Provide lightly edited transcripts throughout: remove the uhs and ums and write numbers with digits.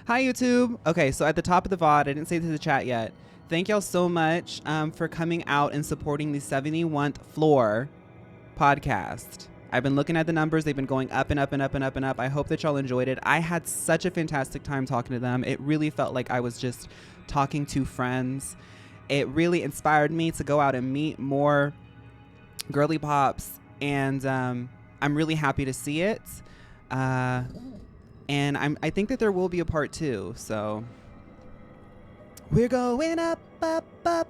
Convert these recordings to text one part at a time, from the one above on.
Hi, YouTube. Okay, so at the top of the VOD, I didn't say to the chat yet. Thank y'all so much for coming out and supporting the 71th Floor podcast. I've been looking at the numbers. They've been going up and up and up and up and up. I hope that y'all enjoyed it. I had such a fantastic time talking to them. It really felt like I was just talking to friends. It really inspired me to go out and meet more girly pops, and I'm really happy to see it. And I think that there will be a part 2. So we're going up, up, up.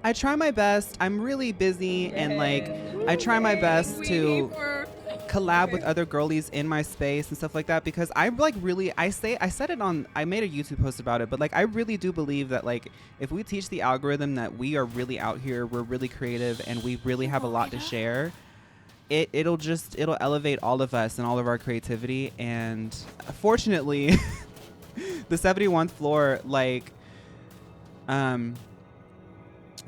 I try my best. I'm really busy, and like I try my best to collab with other girlies in my space and stuff like that, because I'm like really, I said it on, I made a YouTube post about it, but like I really do believe that like if we teach the algorithm that we are really out here, we're really creative, and we really have a lot to share, it'll elevate all of us and all of our creativity. And fortunately the 71th Floor, like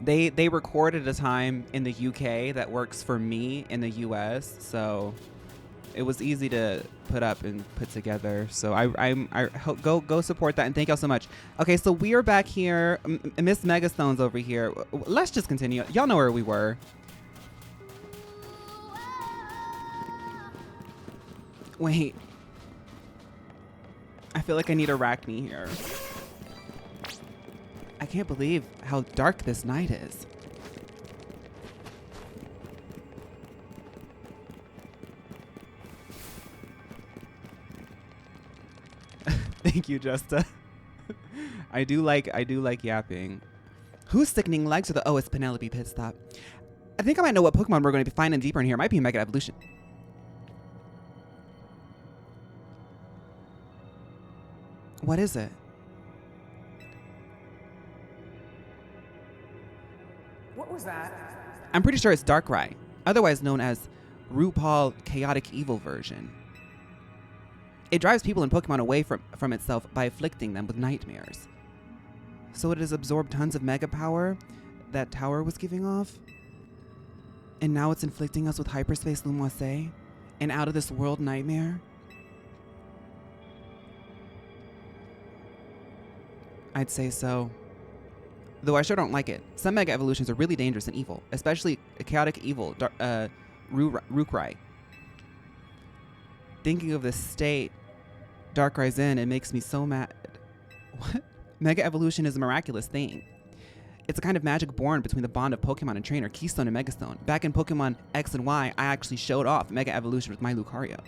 they record at a time in the UK that works for me in the US, so it was easy to put up and put together. So I go support that, and thank y'all so much. Okay, so we are back here. Miss Megastone's over here. Let's just continue. Y'all know where we were. Wait. I feel like I need Arachne here. I can't believe how dark this night is. Thank you, Justa. I do like yapping. Whose sickening legs are the— oh, it's Penelope Pit Stop. I think I might know what Pokemon we're going to be finding deeper in here. It might be Mega Evolution. What is it? What was that? I'm pretty sure it's Darkrai, otherwise known as RuPaul Chaotic Evil version. It drives people in Pokemon away from itself by afflicting them with nightmares. So it has absorbed tons of mega power that tower was giving off, and now it's inflicting us with hyperspace Lumoise, an out of this world nightmare. I'd say so. Though I sure don't like it. Some Mega Evolutions are really dangerous and evil, especially Chaotic Evil, Darkrai. Thinking of the state Darkrai's in, it makes me so mad. What? Mega Evolution is a miraculous thing. It's a kind of magic born between the bond of Pokemon and trainer, Keystone and Megastone. Back in Pokemon X and Y, I actually showed off Mega Evolution with my Lucario.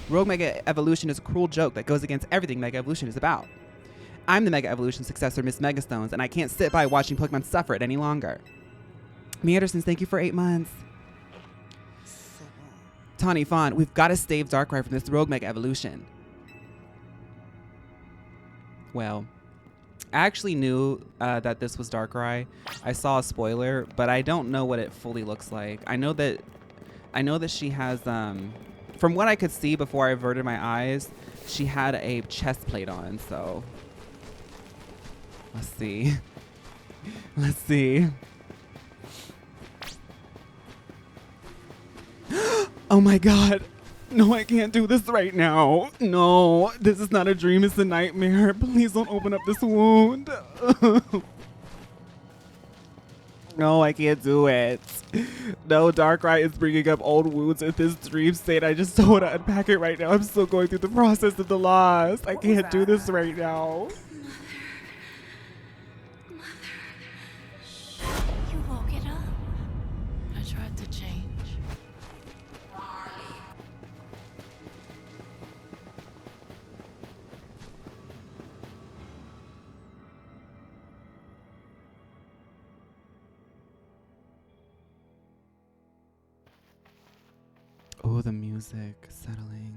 Rogue Mega Evolution is a cruel joke that goes against everything Mega Evolution is about. I'm the Mega Evolution successor, Miss Megastones, and I can't sit by watching Pokemon suffer it any longer. Me Andersons, thank you for 8 months. Tawny Fawn, we've got to save Darkrai from this Rogue Mega Evolution. Well, I actually knew that this was Darkrai. I saw a spoiler, but I don't know what it fully looks like. I know that she has, from what I could see before I averted my eyes, she had a chest plate on, so let's see. Let's see. Oh my god. No, I can't do this right now. No, this is not a dream, it's a nightmare. Please don't open up this wound. No, I can't do it. No, Darkrai is bringing up old wounds in this dream state. I just don't want to unpack it right now. I'm still going through the process of the loss. I can't do this right now. You woke it up. I tried to change. Oh, the music settling.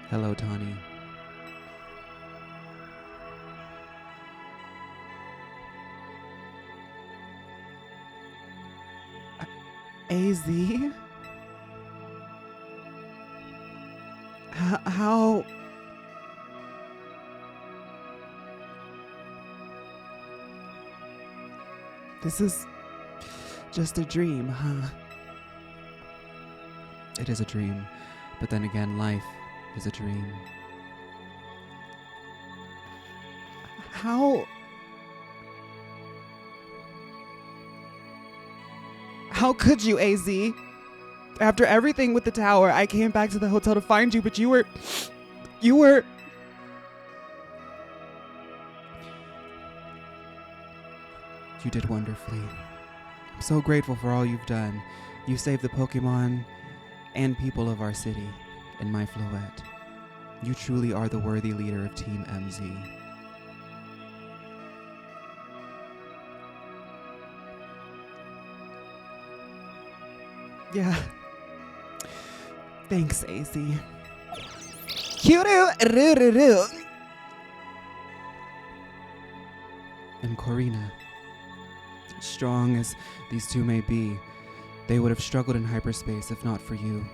Hello, Tawny. AZ? How? This is just a dream, huh? It is a dream, but then again, life is a dream. How could you, AZ? After everything with the tower, I came back to the hotel to find you, but you were... You did wonderfully. I'm so grateful for all you've done. You saved the Pokemon and people of our city in my Floette. You truly are the worthy leader of Team MZ. Yeah. Thanks, AZ. Kuru-ru-ru-ru. And Corina. Strong as these two may be, they would have struggled in hyperspace if not for you.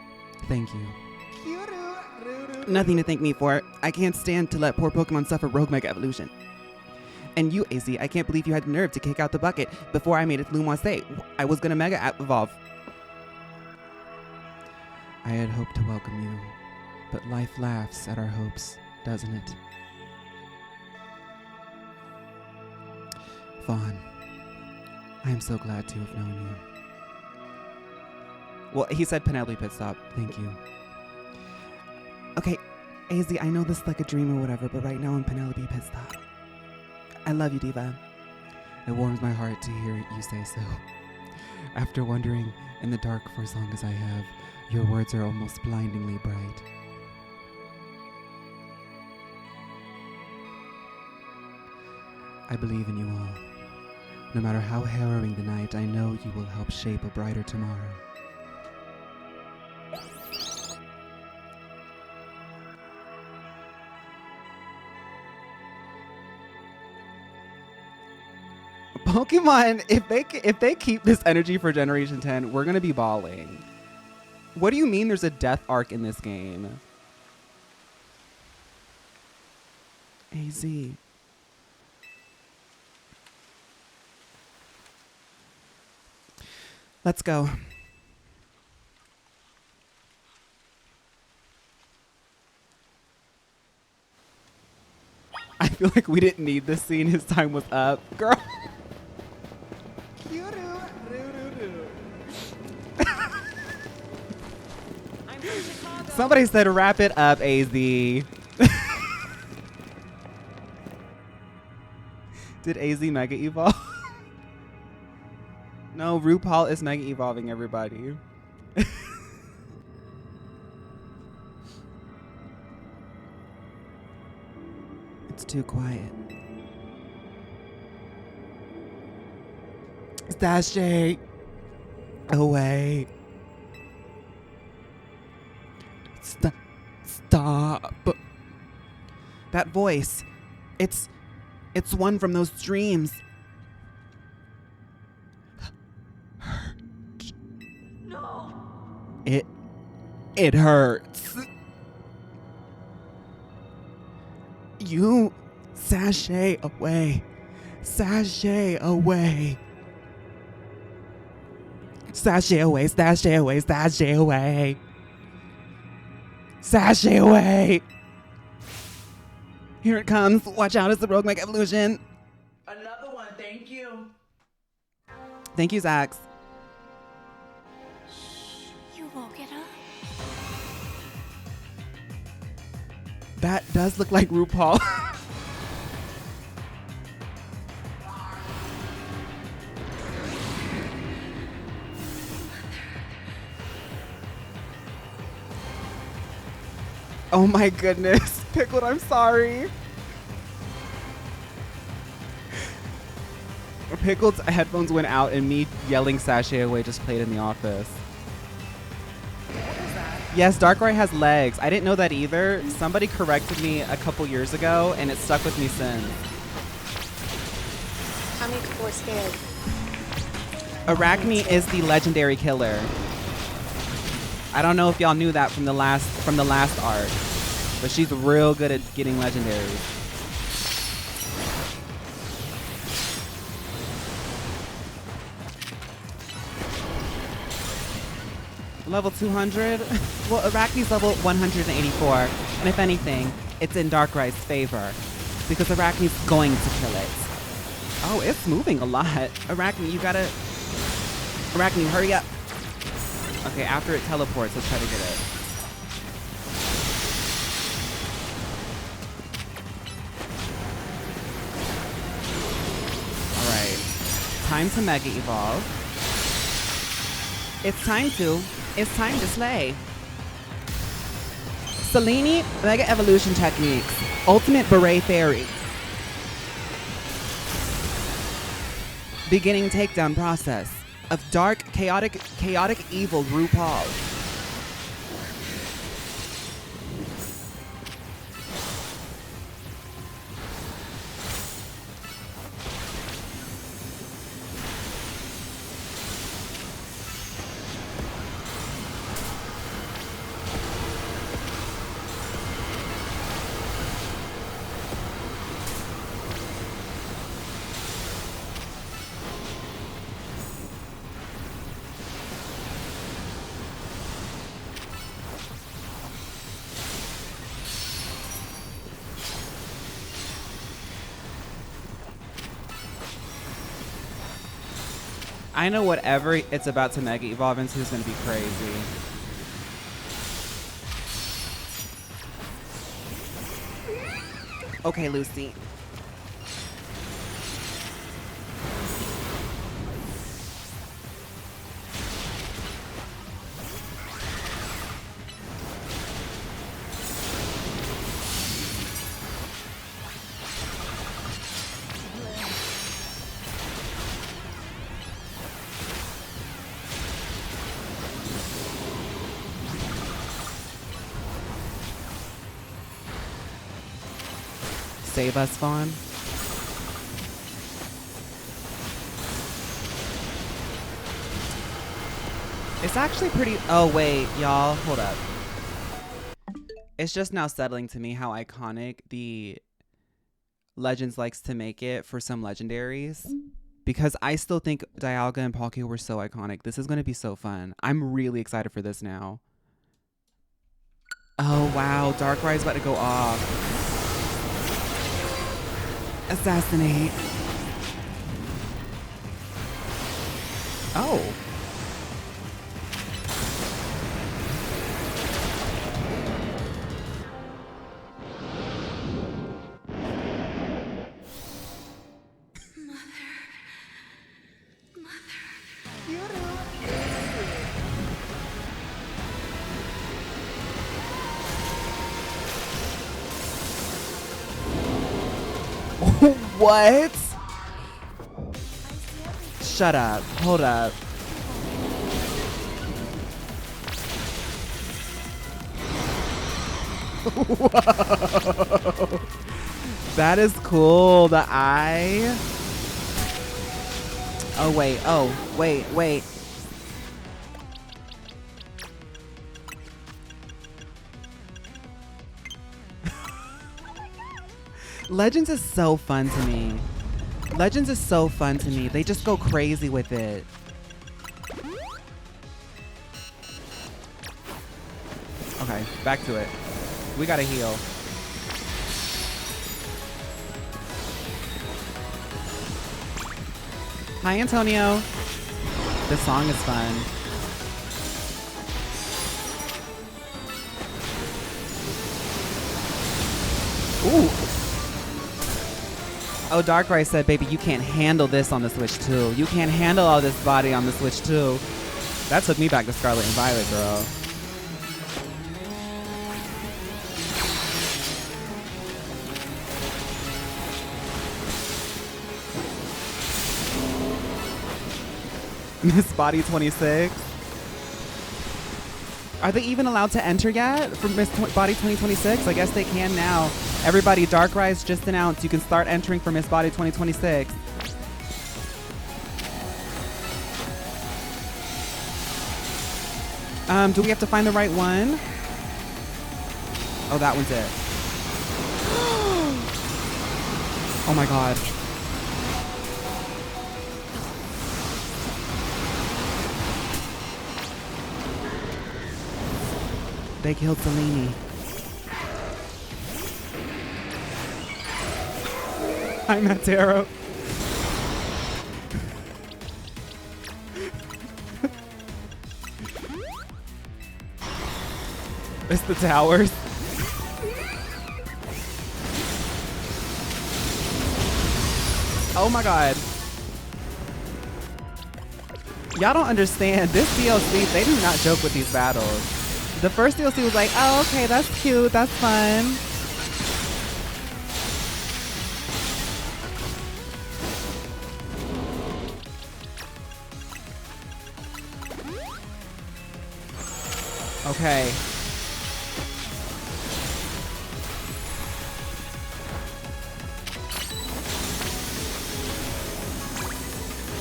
Thank you. Nothing to thank me for. I can't stand to let poor Pokemon suffer rogue mega evolution. And you, AZ, I can't believe you had the nerve to kick out the bucket before I made it Lumoise. I was gonna mega evolve. I had hoped to welcome you, but life laughs at our hopes, doesn't it? Phaun, I am so glad to have known you. Well, he said Penelope pit stop. Thank you. Okay, AZ, I know this is like a dream or whatever, but right now I'm Penelope pit stop. I love you, Diva. It warms my heart to hear you say so. After wandering in the dark for as long as I have, your words are almost blindingly bright. I believe in you all. No matter how harrowing the night, I know you will help shape a brighter tomorrow. Pokemon, if they keep this energy for Generation 10, we're gonna be bawling. What do you mean there's a death arc in this game? AZ. Let's go. I feel like we didn't need this scene. His time was up. Girl. Somebody said wrap it up, AZ. Did AZ Mega Evolve? No, RuPaul is Mega Evolving, everybody. It's too quiet. Sashay away. Stop. That voice. It's one from those dreams. No. It hurts. You sashay away. Sashay away. Sashay away, sashay away, sashay away. Sashay away. Here it comes. Watch out, it's the Rogue Mega Evolution. Another one, thank you. Thank you, Zax. You woke it up. That does look like RuPaul. Oh my goodness. Pickled, I'm sorry. Pickled's headphones went out and me yelling sashay away just played in the office. Yes, Darkrai has legs. I didn't know that either. Somebody corrected me a couple years ago and it stuck with me since. How many people are scared? Arachne is the legendary killer. I don't know if y'all knew that from the last arc, but she's real good at getting legendaries. Level 200? Well, Arachne's level 184. And if anything, it's in Darkrai's favor. Because Arachne's going to kill it. Oh, it's moving a lot. Arachne, you gotta... Arachne, hurry up. Okay, after it teleports, let's try to get it. Alright. Time to Mega Evolve. It's time to slay. Selene, Mega Evolution Techniques. Ultimate Beret Fairy. Beginning takedown process of dark, chaotic evil RuPaul. I know whatever it's about to Mega Evolve into is going to be crazy. Okay, Lucy. Save us, Phaun. It's actually pretty... Oh, wait, y'all. Hold up. It's just now settling to me how iconic the Legends likes to make it for some legendaries. Because I still think Dialga and Palkia were so iconic. This is going to be so fun. I'm really excited for this now. Oh, wow. Darkrai is about to go off. Assassinate. Oh. What? Shut up. Hold up. Whoa. That is cool. The eye. Oh, wait. Oh, wait. Legends is so fun to me. Legends is so fun to me. They just go crazy with it. Okay, back to it. We gotta heal. Hi, Antonio. This song is fun. Ooh. Oh, Darkrai said, baby, you can't handle this on the Switch 2. You can't handle all this body on the Switch 2. That took me back to Scarlet and Violet, girl. Miss Body 26. Are they even allowed to enter yet for Miss Body 2026? I guess they can now. Everybody, Darkrai's just announced. You can start entering for Miss Body 2026. Do we have to find the right one? Oh, that one's it. Oh my god. They killed Selene. Hi, Matero. It's the towers. Oh my god. Y'all don't understand. This DLC, they do not joke with these battles. The first DLC was like, oh, okay, that's cute, that's fun. Okay.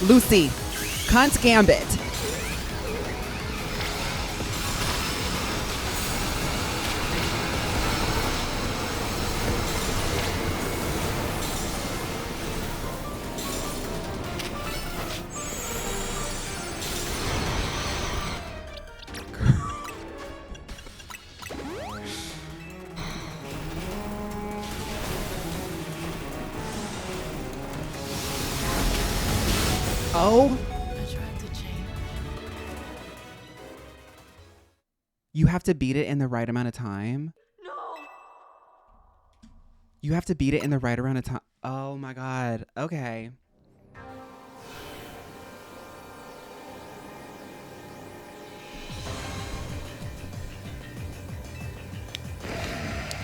Lucy, Cunt Gambit. Oh. I tried to change. You have to beat it in the right amount of time? No. You have to beat it in the right amount of time. Oh my god. Okay.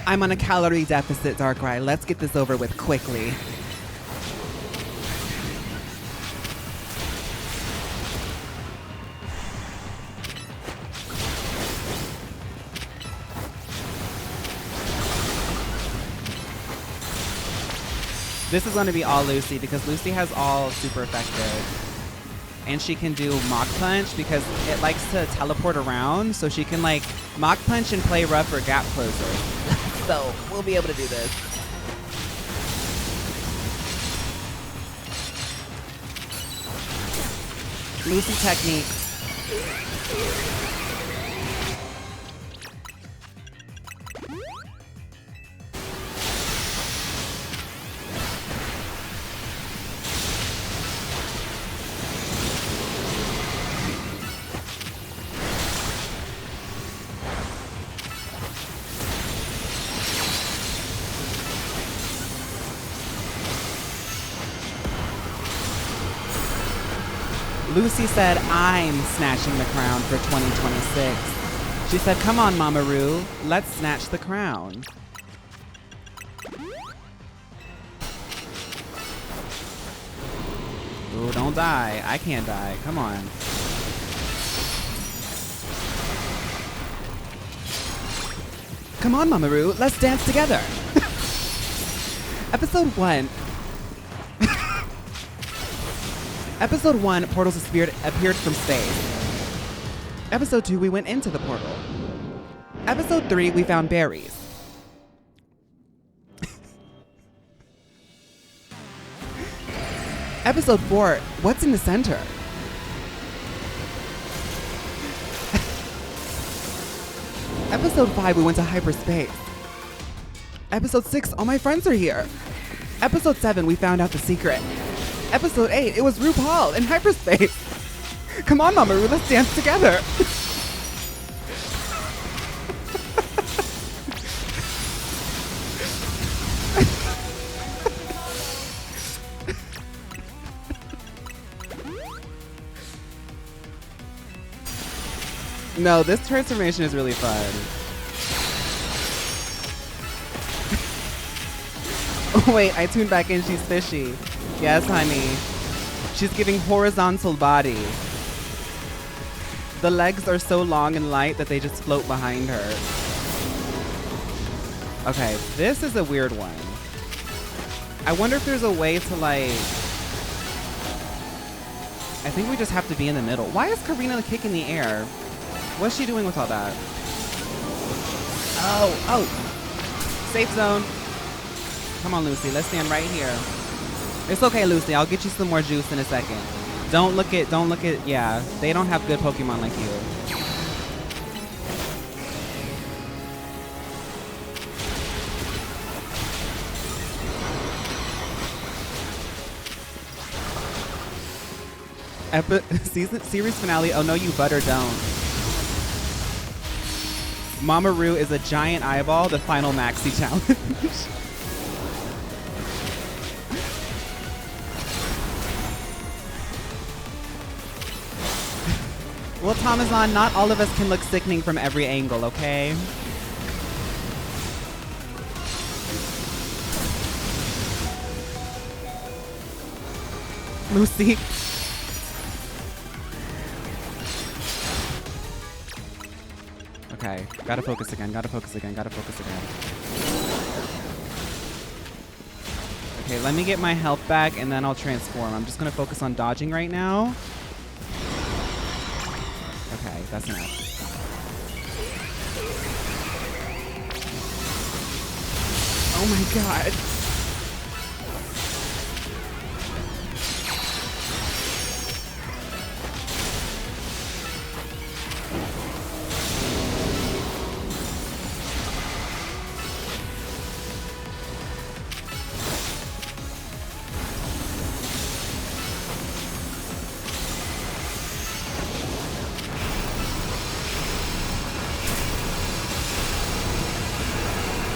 I'm on a calorie deficit, Darkrai. Let's get this over with quickly. This is going to be all Lucy because Lucy has all super effective. And she can do Mach Punch because it likes to teleport around, so she can like Mach Punch and play rough or gap closer. So we'll be able to do this. Lucy techniques. Lucy said, I'm snatching the crown for 2026. She said, come on, Mama Ru, let's snatch the crown. Ooh, don't die. I can't die. Come on. Come on, Mama Ru, let's dance together. Episode 1. Episode 1, portals appeared from space. Episode 2, we went into the portal. Episode 3, we found berries. Episode 4, what's in the center? Episode 5, we went to hyperspace. Episode 6, all my friends are here. Episode 7, we found out the secret. Episode 8, it was RuPaul in hyperspace. Come on, Mama Ru, let's dance together. No, this transformation is really fun. Oh wait, I tuned back in, she's fishy. Yes, honey. She's giving horizontal body. The legs are so long and light that they just float behind her. Okay, this is a weird one. I wonder if there's a way to like... I think we just have to be in the middle. Why is Karina kicking the air? What's she doing with all that? Oh. Safe zone. Come on, Lucy, let's stand right here. It's okay, Lucy, I'll get you some more juice in a second. Don't look at, yeah, they don't have good Pokemon like you. Series finale. Oh no, you butter don't. Mama Ru is a giant eyeball. The final maxi challenge. Well, Tomazon, not all of us can look sickening from every angle, okay? Lucy. Okay, gotta focus again, gotta focus again, gotta focus again. Okay, let me get my health back and then I'll transform. I'm just gonna focus on dodging right now. Okay, that's enough. Oh my god.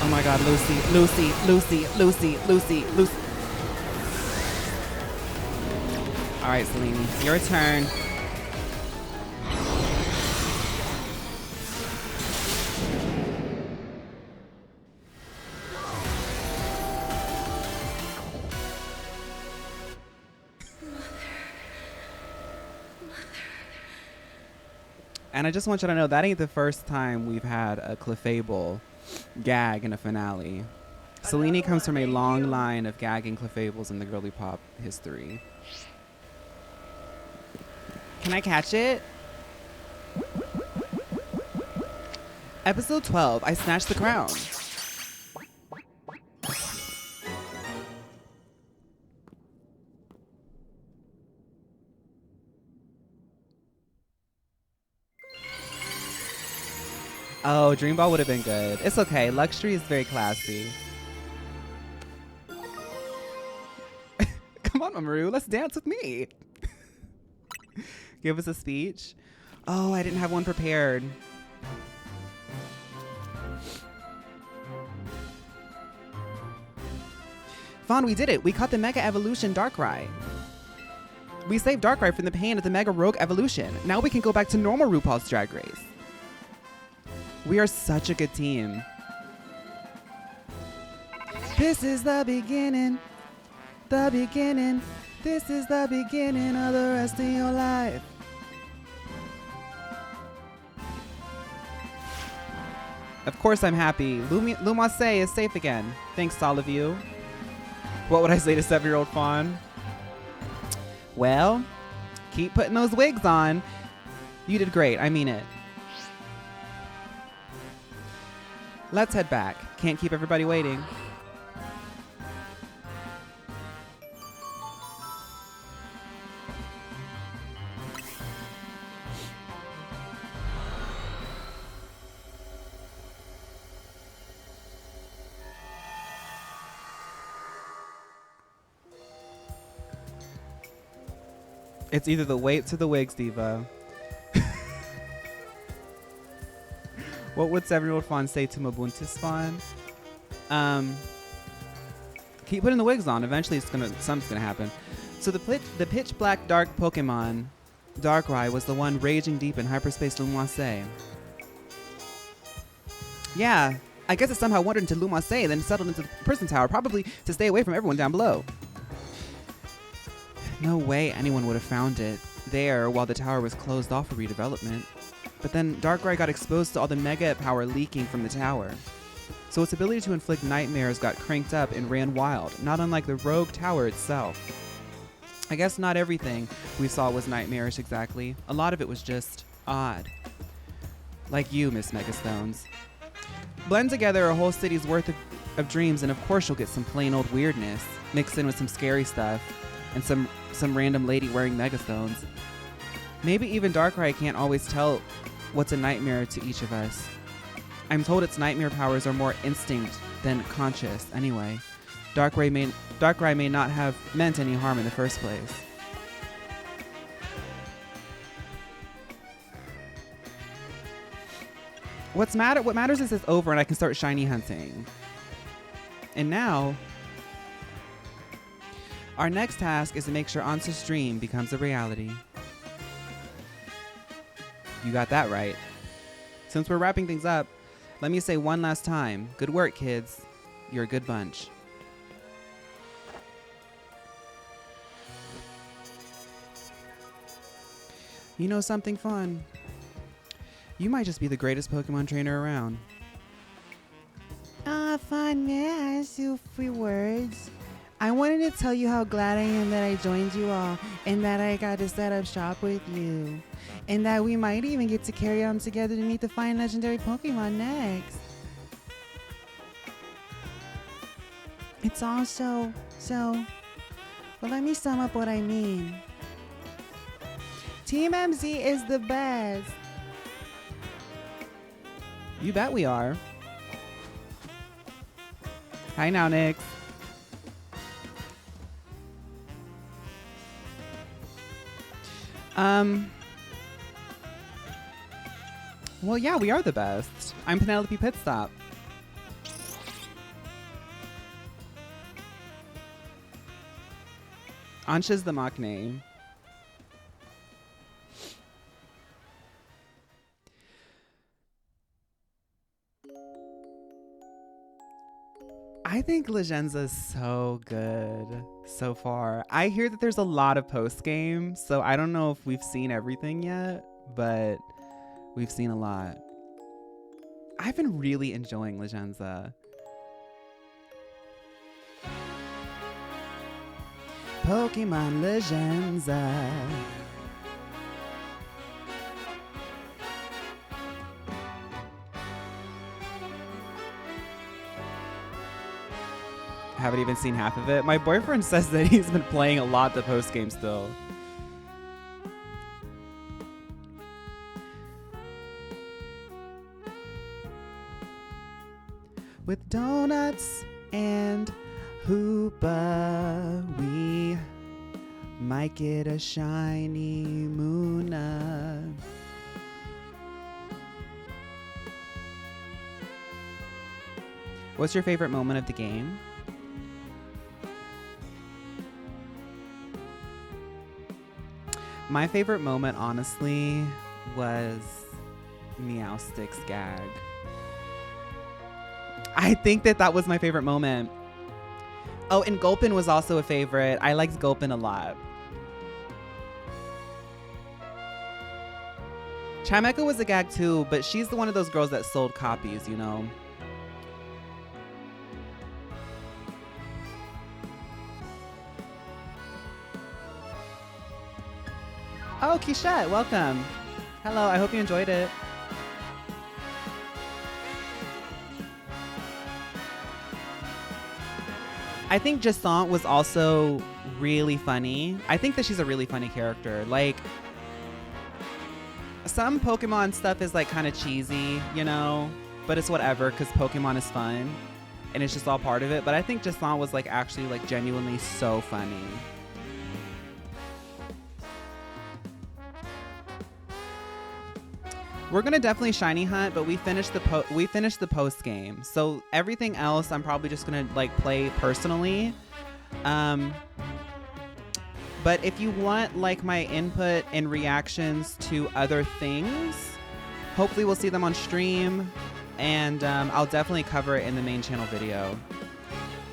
Oh my god, Lucy, Lucy, Lucy, Lucy, Lucy, Lucy. All right, Selene, your turn. And I just want you to know that ain't the first time we've had a Clefable gag in a finale. Selene comes from a long line of gagging Clefables in the girly pop history. Can I catch it? Episode 12, I snatched the crown. Oh, Dreamball would have been good. It's okay. Luxury is very classy. Come on, Mamoru. Let's dance with me. Give us a speech. Oh, I didn't have one prepared. Phaun, we did it. We caught the Mega Evolution Darkrai. We saved Darkrai from the pain of the Mega Rogue Evolution. Now we can go back to normal RuPaul's Drag Race. We are such a good team. This is the beginning. The beginning. This is the beginning of the rest of your life. Of course I'm happy. Lumase is safe again. Thanks to all of you. What would I say to 7-year-old Phaun? Well, keep putting those wigs on. You did great. I mean it. Let's head back. Can't keep everybody waiting. It's either the weights or the wigs, Diva. What would 7-year-old Phaun say to Mabuntis Phaun? Keep putting the wigs on. Eventually, something's gonna happen. So the pitch black dark Pokemon, Darkrai, was the one raging deep in hyperspace Lumase. Yeah, I guess it somehow wandered into Lumase, then settled into the prison tower, probably to stay away from everyone down below. No way anyone would have found it there while the tower was closed off for redevelopment. But then Darkrai got exposed to all the mega power leaking from the tower. So its ability to inflict nightmares got cranked up and ran wild, not unlike the rogue tower itself. I guess not everything we saw was nightmarish exactly. A lot of it was just odd. Like you, Miss Megastones. Blend together a whole city's worth of dreams and of course you'll get some plain old weirdness, mixed in with some scary stuff, and some random lady wearing Megastones. Maybe even Darkrai can't always tell what's a nightmare to each of us. I'm told its nightmare powers are more instinct than conscious anyway. Darkrai may not have meant any harm in the first place. What matters is it's over and I can start shiny hunting. And now, our next task is to make sure Ansa's dream becomes a reality. You got that right. Since we're wrapping things up, let me say one last time. Good work, kids. You're a good bunch. You know something fun? You might just be the greatest Pokemon trainer around. Fun. May I ask you a few words? I wanted to tell you how glad I am that I joined you all and that I got to set up shop with you. And that we might even get to carry on together to meet the fine legendary Pokemon next. It's also, well, let me sum up what I mean. Team MZ is the best. You bet we are. Hi now, Nyx. Well, yeah, we are the best. I'm Penelope Pitstop. Ansha's the mock name. I think Legenda's so good so far. I hear that there's a lot of post-game, so I don't know if we've seen everything yet, but we've seen a lot. I've been really enjoying Legenda. Pokemon Legenda. Haven't even seen half of it. My boyfriend says that he's been playing a lot the post game still. With donuts and Hoopa, we might get a shiny Moona. What's your favorite moment of the game? My favorite moment, honestly, was Meowstic's gag. I think that was my favorite moment. Oh, and Gulpin was also a favorite. I liked Gulpin a lot. Chimecha was a gag too, but she's one of those girls that sold copies, you know? Oh, Kishette, welcome. Hello, I hope you enjoyed it. I think Jasant was also really funny. I think that she's a really funny character. Like, some Pokemon stuff is like kind of cheesy, you know? But it's whatever, because Pokemon is fun. And it's just all part of it. But I think Jasant was like actually like genuinely so funny. We're gonna definitely shiny hunt, but we finished the post game. So everything else, I'm probably just gonna like play personally. But if you want like my input and reactions to other things, hopefully we'll see them on stream, and I'll definitely cover it in the main channel video.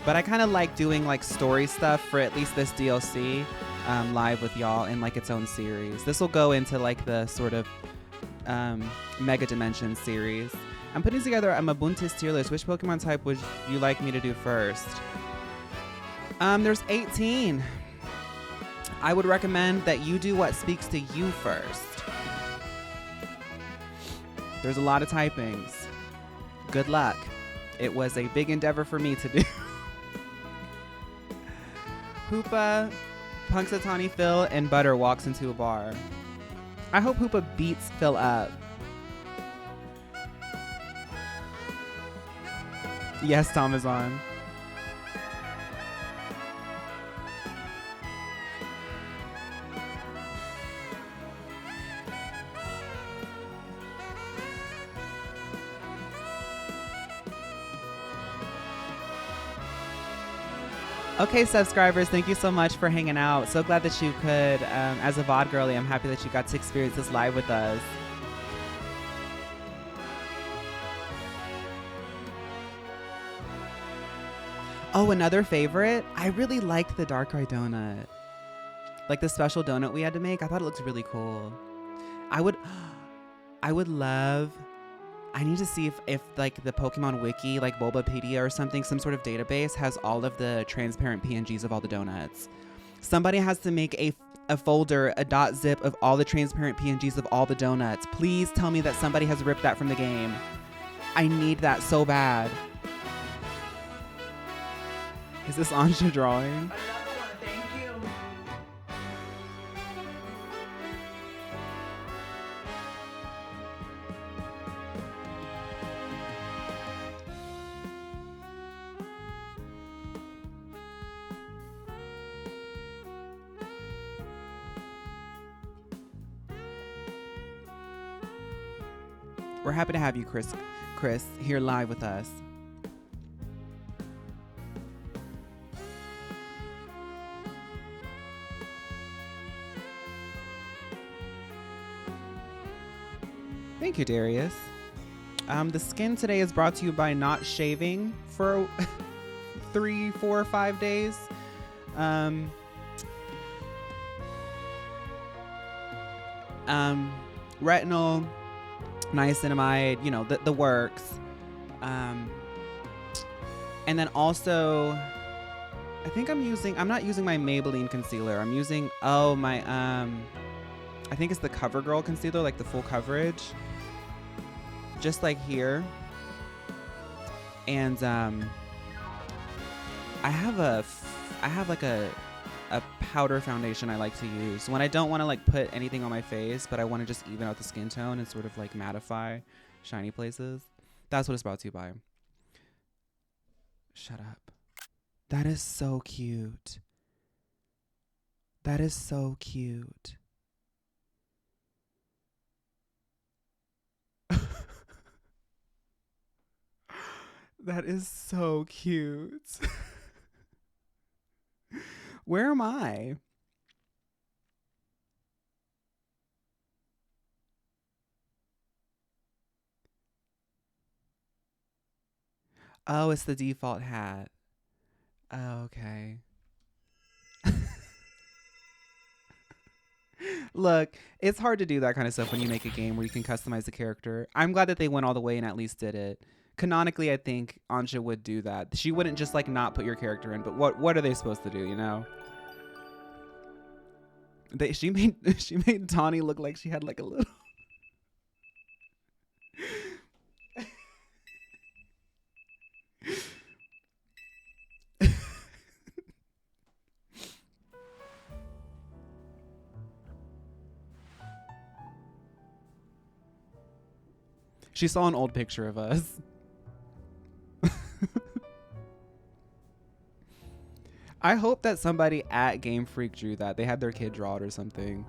But I kind of like doing like story stuff for at least this DLC live with y'all in like its own series. This will go into like the sort of Mega Dimensions series. I'm putting together a Mabuntis tier list. Which Pokemon type would you like me to do first? There's 18. I would recommend that you do what speaks to you first. There's a lot of typings. Good luck. It was a big endeavor for me to do. Hoopa, Punxsutawney Phil, and Butter walks into a bar. I hope Hoopa beats Phil up. Yes, Tom is on. Okay, subscribers, thank you so much for hanging out. So glad that you could, as a VOD girly, I'm happy that you got to experience this live with us. Oh, another favorite. I really liked the Darkrai donut. Like the special donut we had to make. I thought it looked really cool. I would love, I need to see if like the Pokemon Wiki, like Bulbapedia or something, some sort of database has all of the transparent PNGs of all the donuts. Somebody has to make a folder, a .zip of all the transparent PNGs of all the donuts. Please tell me that somebody has ripped that from the game. I need that so bad. Is this Anja drawing? Another one, thank you. We're happy to have you, Chris, here live with us. Thank you, Darius. The skin today is brought to you by not shaving for 3, 4, 5 days. Retinol, niacinamide, you know, the works. And then also, I think I'm not using my Maybelline concealer. I'm using, I think it's the CoverGirl concealer, like the full coverage. Just like here. And I have like a powder foundation I like to use when I don't want to like put anything on my face, but I want to just even out the skin tone and sort of like mattify shiny places. That's what it's brought to you by. Shut up. That is so cute. That is so cute. That is so cute. Where am I? Oh, it's the default hat. Oh, okay. Look, it's hard to do that kind of stuff when you make a game where you can customize the character. I'm glad that they went all the way and at least did it. Canonically, I think Anja would do that. She wouldn't just like not put your character in, but what are they supposed to do, you know? She made Tawny look like she had like a little She saw an old picture of us. I hope that somebody at Game Freak drew that. They had their kid draw it or something.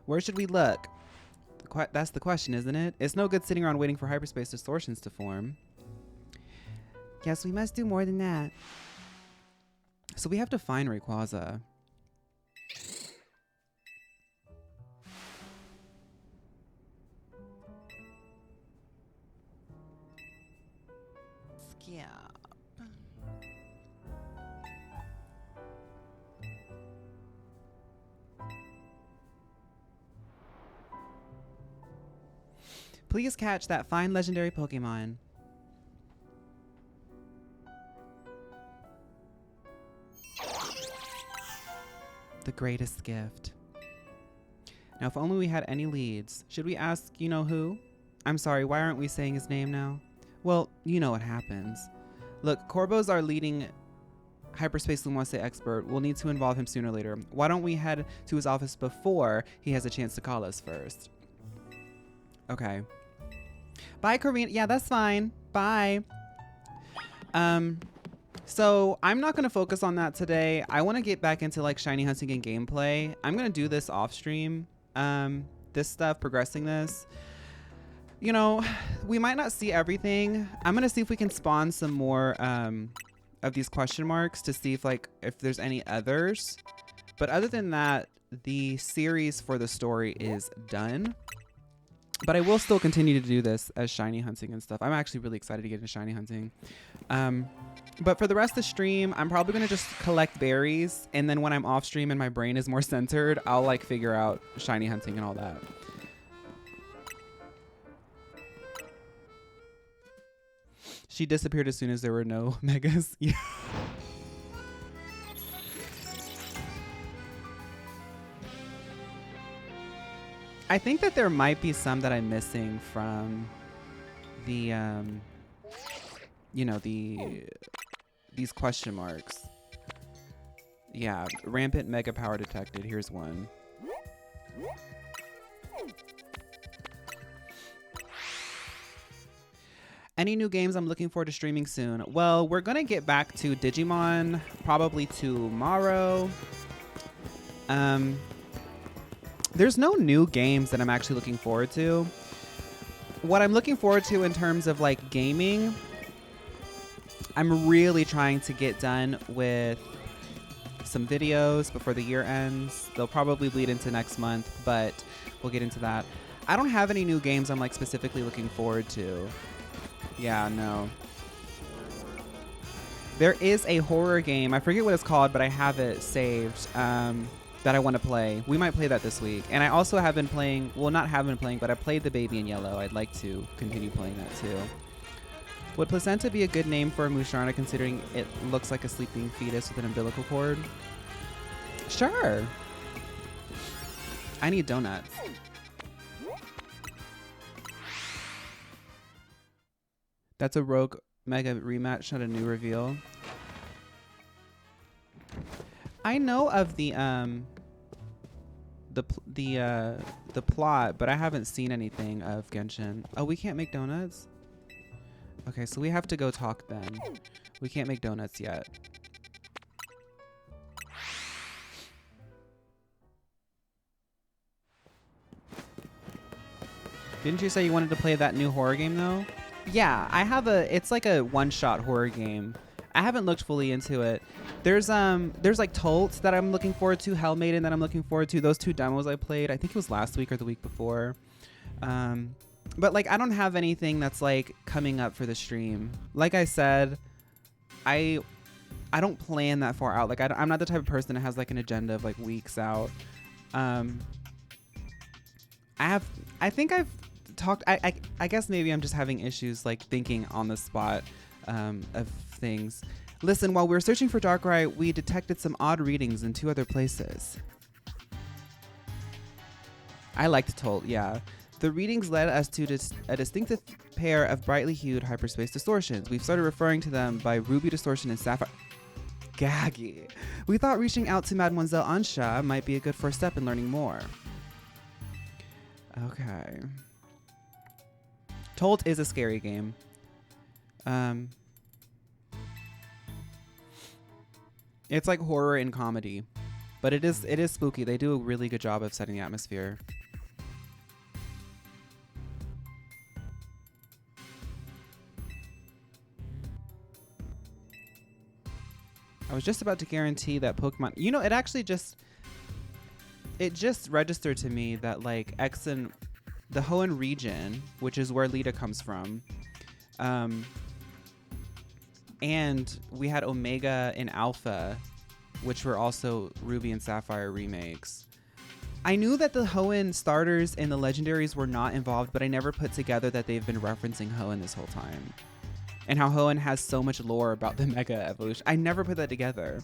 Where should we look? That's the question, isn't it? It's no good sitting around waiting for hyperspace distortions to form. Yes, we must do more than that. So we have to find Rayquaza. Yeah. Please catch that fine legendary Pokemon. The greatest gift. Now, if only we had any leads. Should we ask you know who? I'm sorry, why aren't we saying his name now? Well, you know what happens. Look, Corbo's our leading hyperspace Lumose expert. We'll need to involve him sooner or later. Why don't we head to his office before he has a chance to call us first? Okay. Bye, Karina. Yeah, that's fine. Bye. So I'm not going to focus on that today. I want to get back into like shiny hunting and gameplay. I'm going to do this off stream. This stuff, progressing this. You know, we might not see everything. I'm gonna see if we can spawn some more of these question marks to see if there's any others. But other than that, the series for the story is done. But I will still continue to do this as shiny hunting and stuff. I'm actually really excited to get into shiny hunting. But for the rest of the stream, I'm probably gonna just collect berries, and then when I'm off stream and my brain is more centered, I'll like figure out shiny hunting and all that. She disappeared as soon as there were no megas. Yeah. I think that there might be some that I'm missing from the, you know, these question marks. Yeah, rampant mega power detected. Here's one. Any new games I'm looking forward to streaming soon? Well, we're gonna get back to Digimon probably tomorrow. There's no new games that I'm actually looking forward to. What I'm looking forward to in terms of like gaming, I'm really trying to get done with some videos before the year ends. They'll probably bleed into next month, but we'll get into that. I don't have any new games I'm like specifically looking forward to. Yeah, no. There is a horror game. I forget what it's called, but I have it saved that I want to play. We might play that this week. And I also have been playing, well, not have been playing, but I played The Baby in Yellow. I'd like to continue playing that too. Would placenta be a good name for a Musharna considering it looks like a sleeping fetus with an umbilical cord? Sure. I need donuts. That's a Rogue Mega rematch, not a new reveal. I know of the plot, but I haven't seen anything of Genshin. Oh, we can't make donuts? Okay, so we have to go talk then. We can't make donuts yet. Didn't you say you wanted to play that new horror game though? Yeah, I have it's like a one-shot horror game. I haven't looked fully into it. There's like Tolt that I'm looking forward to, Hell Maiden that I'm looking forward to. Those two demos I played, I think it was last week or the week before. But like I don't have anything that's like coming up for the stream. Like I said, I don't plan that far out. Like I'm not the type of person that has like an agenda of like weeks out. I think I've talked, I guess maybe I'm just having issues like thinking on the spot of things. Listen, while we were searching for Darkrai, we detected some odd readings in 2 other places. I liked Tolt, yeah. The readings led us to a distinctive pair of brightly hued hyperspace distortions. We've started referring to them by Ruby Distortion and Sapphire. Gaggy. We thought reaching out to Mademoiselle Ansha might be a good first step in learning more. Okay. Tolt is a scary game. It's like horror and comedy, but it is spooky. They do a really good job of setting the atmosphere. I was just about to guarantee that Pokemon, you know, it just registered to me that like the Hoenn region, which is where Lita comes from, and we had Omega and Alpha, which were also Ruby and Sapphire remakes. I knew that the Hoenn starters and the legendaries were not involved, but I never put together that they've been referencing Hoenn this whole time. And how Hoenn has so much lore about the Mega Evolution. I never put that together.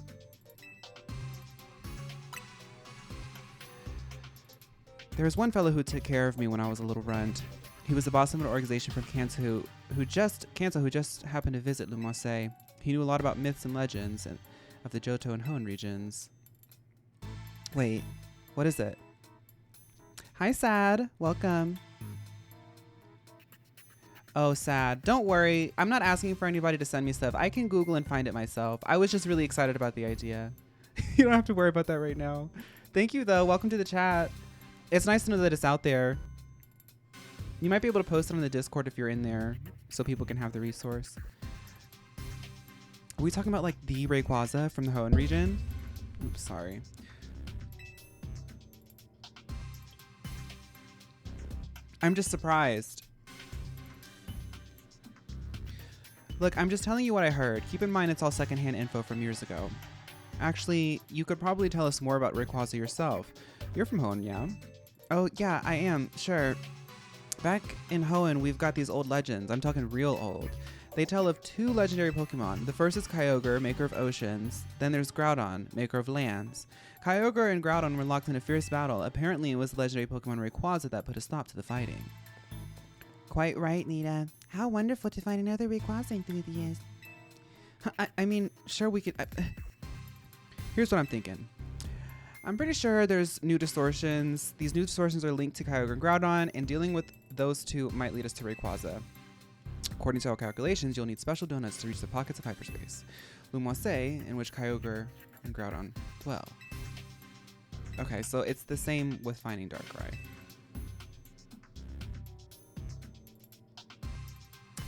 There was one fellow who took care of me when I was a little runt. He was the boss of an organization from Kanto who just happened to visit Le Marseille. He knew a lot about myths and legends of the Johto and Hoenn regions. Wait, what is it? Hi, Sad. Welcome. Oh, Sad. Don't worry. I'm not asking for anybody to send me stuff. I can Google and find it myself. I was just really excited about the idea. You don't have to worry about that right now. Thank you, though. Welcome to the chat. It's nice to know that it's out there. You might be able to post it on the Discord if you're in there so people can have the resource. Are we talking about like the Rayquaza from the Hoenn region? Oops, sorry. I'm just surprised. Look, I'm just telling you what I heard. Keep in mind it's all secondhand info from years ago. Actually, you could probably tell us more about Rayquaza yourself. You're from Hoenn, yeah? Oh, yeah, I am, sure. Back in Hoenn, we've got these old legends. I'm talking real old. They tell of 2 legendary Pokemon. The first is Kyogre, maker of oceans. Then there's Groudon, maker of lands. Kyogre and Groudon were locked in a fierce battle. Apparently, it was the legendary Pokemon Rayquaza that put a stop to the fighting. Quite right, Nita. How wonderful to find another Rayquaza enthusiast. I mean, sure we could... Here's what I'm thinking. I'm pretty sure there's new distortions. These new distortions are linked to Kyogre and Groudon, and dealing with those 2 might lead us to Rayquaza. According to our calculations, you'll need special donuts to reach the pockets of hyperspace. Lumoise, in which Kyogre and Groudon dwell. Okay, so it's the same with finding Darkrai.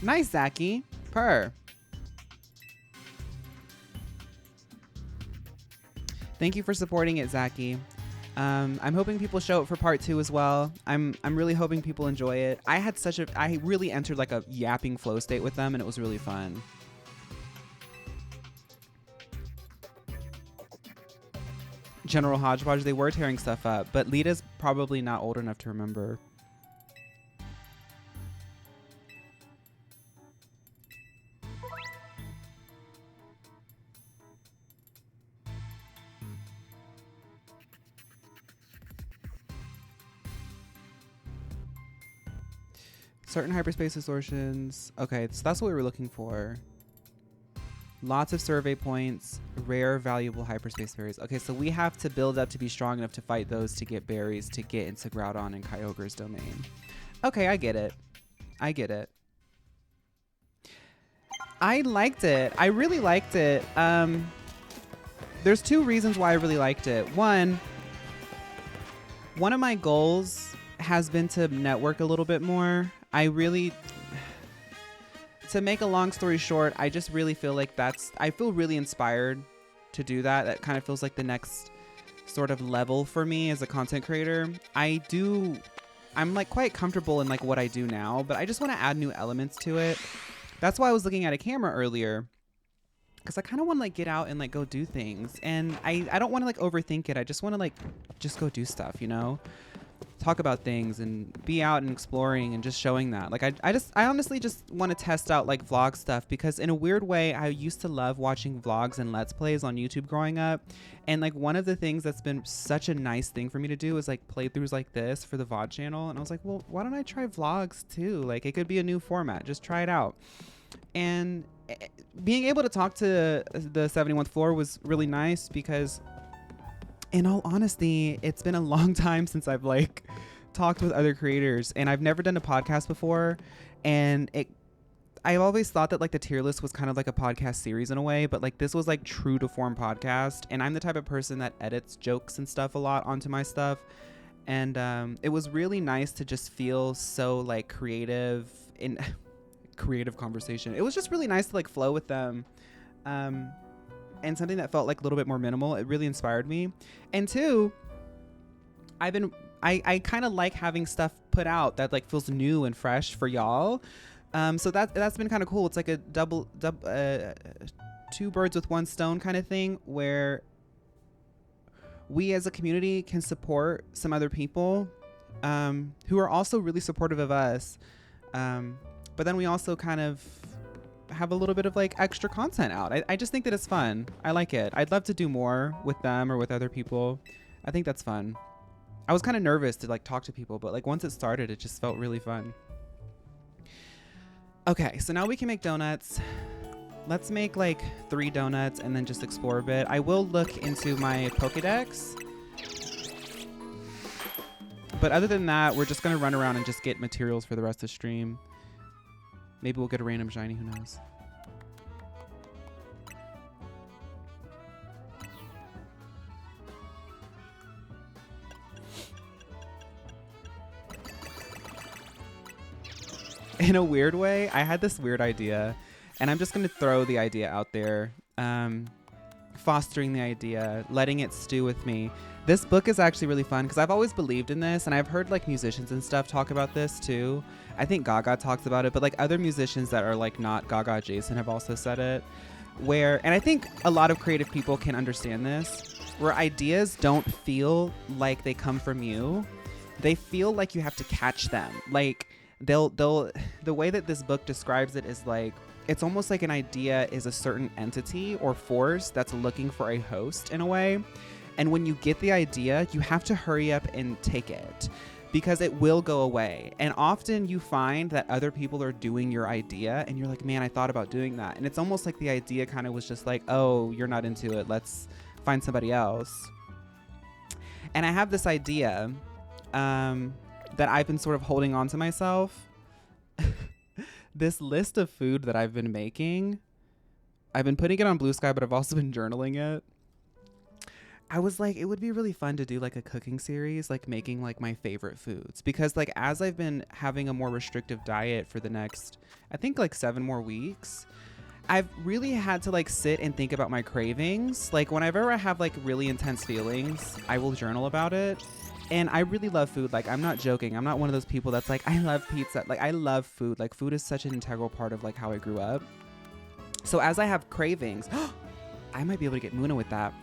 Nice, Zaki. Purr. Thank you for supporting it, Zaki. I'm hoping people show up for part 2 as well. I'm really hoping people enjoy it. I really entered like a yapping flow state with them, and it was really fun. General Hodgepodge, they were tearing stuff up, but Lita's probably not old enough to remember. Certain hyperspace distortions. Okay, so that's what we were looking for. Lots of survey points, rare, valuable hyperspace berries. Okay, so we have to build up to be strong enough to fight those to get berries to get into Groudon and Kyogre's domain. Okay, I get it. I get it. I liked it. I really liked it. There's 2 reasons why I really liked it. One of my goals has been to network a little bit more. To make a long story short, I just really feel like I feel really inspired to do that. That kind of feels like the next sort of level for me as a content creator. I'm like quite comfortable in like what I do now, but I just want to add new elements to it. That's why I was looking at a camera earlier, because I kind of want to like get out and like go do things. And I don't want to like overthink it. I just want to like just go do stuff, you know? Talk about things and be out and exploring and just showing that. Like I honestly just want to test out like vlog stuff, because in a weird way I used to love watching vlogs and let's plays on YouTube growing up, and like one of the things that's been such a nice thing for me to do is like playthroughs like this for the VOD channel, and I was like, well, why don't I try vlogs too? Like it could be a new format, just try it out. And being able to talk to the 71th floor was really nice, because in all honesty, it's been a long time since I've like talked with other creators, and I've never done a podcast before. And I always thought that like the tier list was kind of like a podcast series in a way, but like this was like true to form podcast. And I'm the type of person that edits jokes and stuff a lot onto my stuff. And it was really nice to just feel so like creative in creative conversation. It was just really nice to like flow with them. And something that felt like a little bit more minimal. It really inspired me. And 2, I kind of like having stuff put out that like feels new and fresh for y'all. So that's been kind of cool. It's like a double 2 birds with 1 stone kind of thing, where we as a community can support some other people who are also really supportive of us. But then we also kind of have a little bit of like extra content out. I just think that it's fun. I like it. I'd love to do more with them or with other people. I think that's fun. I was kind of nervous to like talk to people, but like once it started, it just felt really fun. Okay, so now we can make donuts. Let's make like 3 donuts and then just explore a bit. I will look into my Pokedex. But other than that, we're just gonna run around and just get materials for the rest of the stream. Maybe we'll get a random shiny, who knows. in a weird way, I had this weird idea, and I'm just going to throw the idea out there, fostering the idea, letting it stew with me. This book is actually really fun because I've always believed in this, and I've heard like musicians and stuff talk about this too. I think Gaga talks about it, but like other musicians that are like not Gaga adjacent have also said it. And I think a lot of creative people can understand this, where ideas don't feel like they come from you. They feel like you have to catch them. Like the way that this book describes it is like, it's almost like an idea is a certain entity or force that's looking for a host in a way. And when you get the idea, you have to hurry up and take it because it will go away. And often you find that other people are doing your idea and you're like, man, I thought about doing that. And it's almost like the idea kind of was just like, oh, you're not into it. Let's find somebody else. And I have this idea that I've been sort of holding on to myself. This list of food that I've been making, I've been putting it on Blue Sky, but I've also been journaling it. I was like, it would be really fun to do like a cooking series, like making like my favorite foods, because like as I've been having a more restrictive diet for the next, I think like 7 more weeks, I've really had to like sit and think about my cravings. Like whenever I have like really intense feelings, I will journal about it. And I really love food. Like, I'm not joking. I'm not one of those people that's like, I love pizza. Like, I love food. Like, food is such an integral part of like how I grew up. So as I have cravings, I might be able to get Muna with that.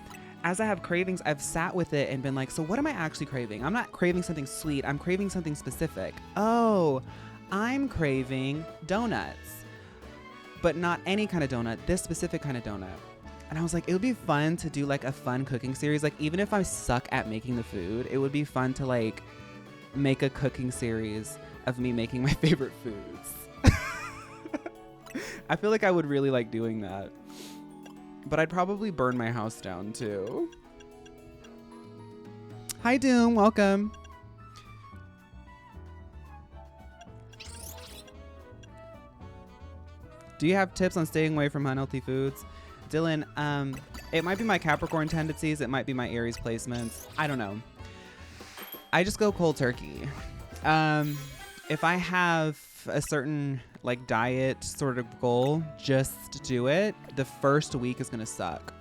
As I have cravings, I've sat with it and been like, so what am I actually craving? I'm not craving something sweet. I'm craving something specific. Oh, I'm craving donuts, but not any kind of donut, this specific kind of donut. And I was like, it would be fun to do like a fun cooking series. Like even if I suck at making the food, it would be fun to like make a cooking series of me making my favorite foods. I feel like I would really like doing that. But I'd probably burn my house down too. Hi Doom, welcome. Do you have tips on staying away from unhealthy foods? Dylan, it might be my Capricorn tendencies. It might be my Aries placements. I don't know. I just go cold turkey. If I have a certain like diet sort of goal, just do it. The first week is going to suck.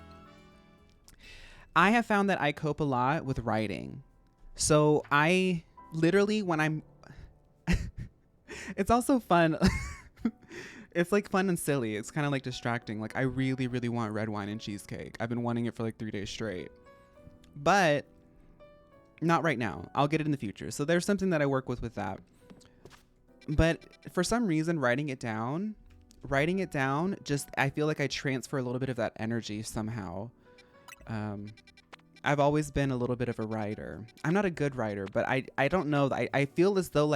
I have found that I cope a lot with writing. So I literally, when I'm, it's also fun. It's like fun and silly. It's kind of like distracting. Like I really, really want red wine and cheesecake. I've been wanting it for like 3 days straight, but not right now. I'll get it in the future. So there's something that I work with that. But for some reason, writing it down, just, I feel like I transfer a little bit of that energy somehow. I've always been a little bit of a writer. I'm not a good writer, but I don't know. I feel as though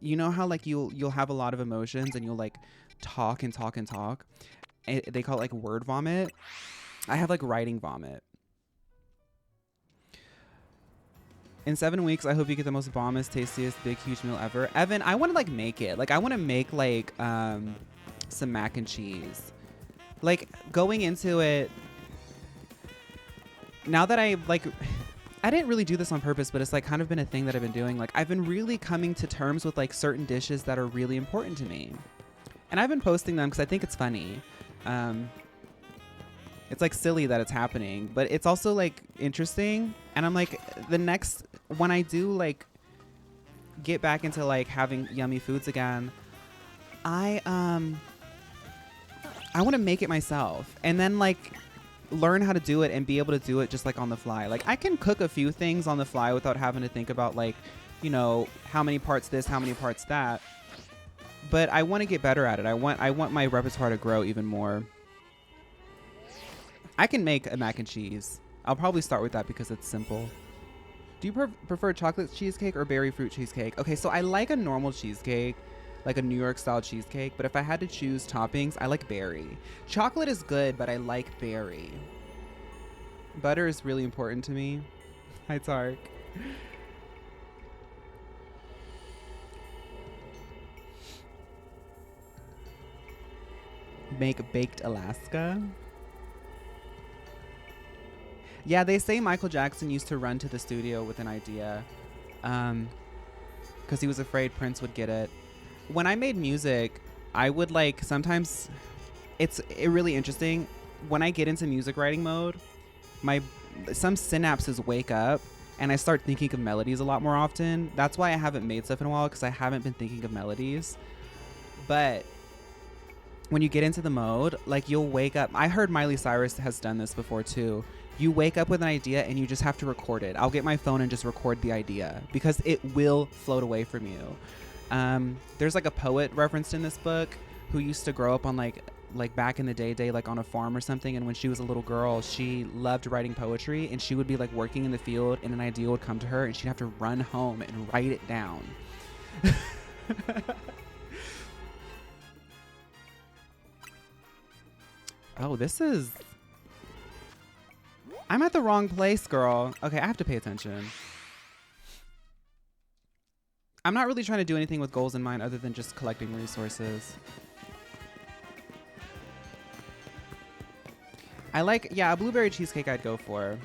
you know how like you'll have a lot of emotions and you'll like talk and talk and talk. They call it like word vomit. I have like writing vomit. In 7 weeks, I hope you get the most bombest, tastiest, big, huge meal ever. Evan, I want to like make it. Like I want to make like some mac and cheese. Like going into it, now that I didn't really do this on purpose, but it's like kind of been a thing that I've been doing. Like I've been really coming to terms with like certain dishes that are really important to me. And I've been posting them because I think it's funny. It's like silly that it's happening, but it's also like interesting. And I'm like, when I do like get back into like having yummy foods again, I want to make it myself and then like learn how to do it and be able to do it just like on the fly. Like I can cook a few things on the fly without having to think about like, you know, how many parts this, how many parts that. But I want to get better at it. I want my repertoire to grow even more. I can make a mac and cheese. I'll probably start with that because it's simple. Do you prefer chocolate cheesecake or berry fruit cheesecake? Okay, so I like a normal cheesecake, like a New York style cheesecake, but if I had to choose toppings, I like berry. Chocolate is good, but I like berry. Butter is really important to me. Hi, Tark. Make baked Alaska. Yeah, they say Michael Jackson used to run to the studio with an idea because he was afraid Prince would get it. when I made music, I would like sometimes it's really interesting when I get into music writing mode, some synapses wake up and I start thinking of melodies a lot more often. That's why I haven't made stuff in a while, because I haven't been thinking of melodies. But when you get into the mode, like you'll wake up. I heard Miley Cyrus has done this before too. You wake up with an idea and you just have to record it. I'll get my phone and just record the idea because it will float away from you. There's like a poet referenced in this book who used to grow up on like back in the day like on a farm or something, and when she was a little girl she loved writing poetry, and she would be like working in the field and an idea would come to her and she'd have to run home and write it down. Oh, I'm at the wrong place, girl. Okay, I have to pay attention. I'm not really trying to do anything with goals in mind other than just collecting resources. I like, yeah, a blueberry cheesecake I'd go for.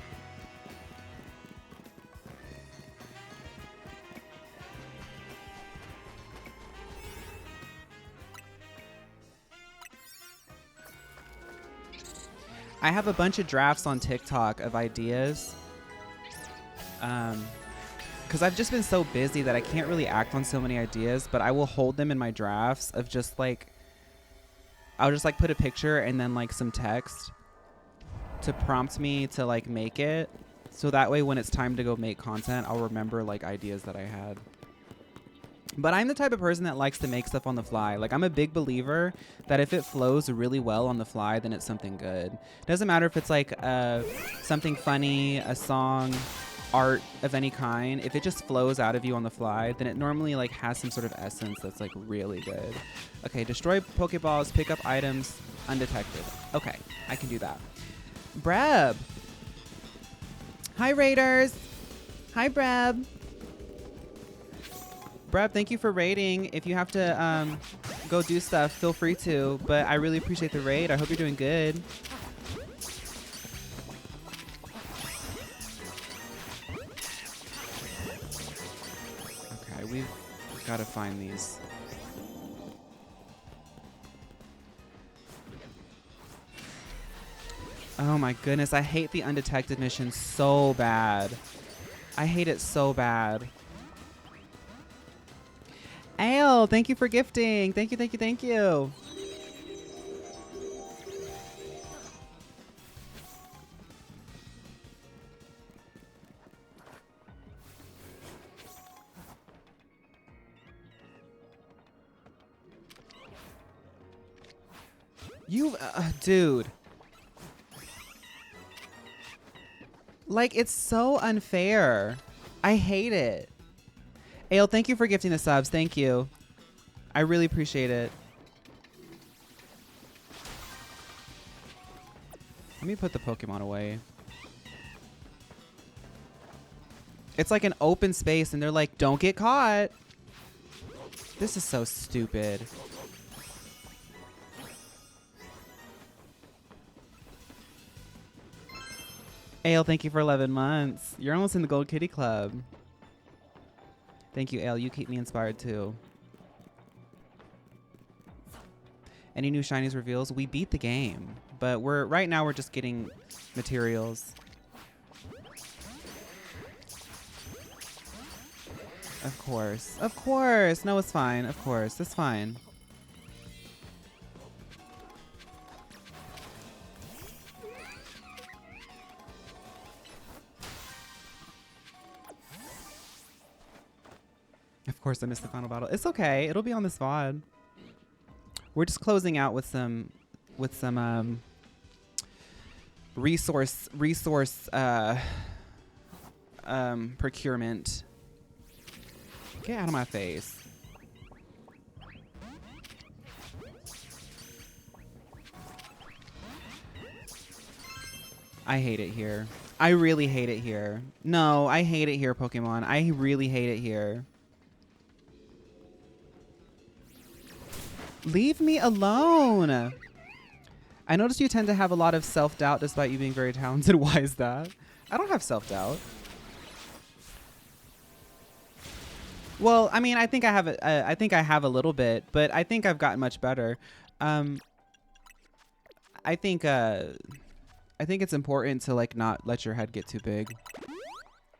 I have a bunch of drafts on TikTok of ideas. Because I've just been so busy that I can't really act on so many ideas, but I will hold them in my drafts of just like, I'll just like put a picture and then like some text to prompt me to like make it, so that way when it's time to go make content I'll remember like ideas that I had. But I'm the type of person that likes to make stuff on the fly. Like I'm a big believer that if it flows really well on the fly, then it's something good. Doesn't matter if it's like something funny, a song, art of any kind. If it just flows out of you on the fly, then it normally like has some sort of essence that's like really good. Okay, destroy Pokeballs, pick up items undetected. Okay, I can do that. Breb. Hi, Raiders. Hi, Breb. Breb, thank you for raiding. If you have to go do stuff, feel free to. But I really appreciate the raid. I hope you're doing good. Okay, we've got to find these. Oh my goodness, I hate the undetected mission so bad. I hate it so bad. Ale, thank you for gifting. Thank you, thank you, thank you. You, dude. Like, it's so unfair. I hate it. Ale, thank you for gifting the subs. Thank you. I really appreciate it. Let me put the Pokemon away. It's like an open space and they're like, don't get caught. This is so stupid. Ale, thank you for 11 months. You're almost in the Gold Kitty Club. Thank you, Ale. You keep me inspired too. Any new shinies reveals? We beat the game, but right now we're just getting materials. Of course. Of course. No, it's fine. Of course. It's fine. Of course, I missed the final battle. It's okay. It'll be on this VOD. We're just closing out with some resource procurement. Get out of my face. I hate it here. I really hate it here. No, I hate it here, Pokemon. I really hate it here. Leave me alone. I notice you tend to have a lot of self-doubt despite you being very talented. Why is that? I don't have self-doubt. Well, I mean, I think I have a little bit, but I think I've gotten much better. Um, I think it's important to like not let your head get too big.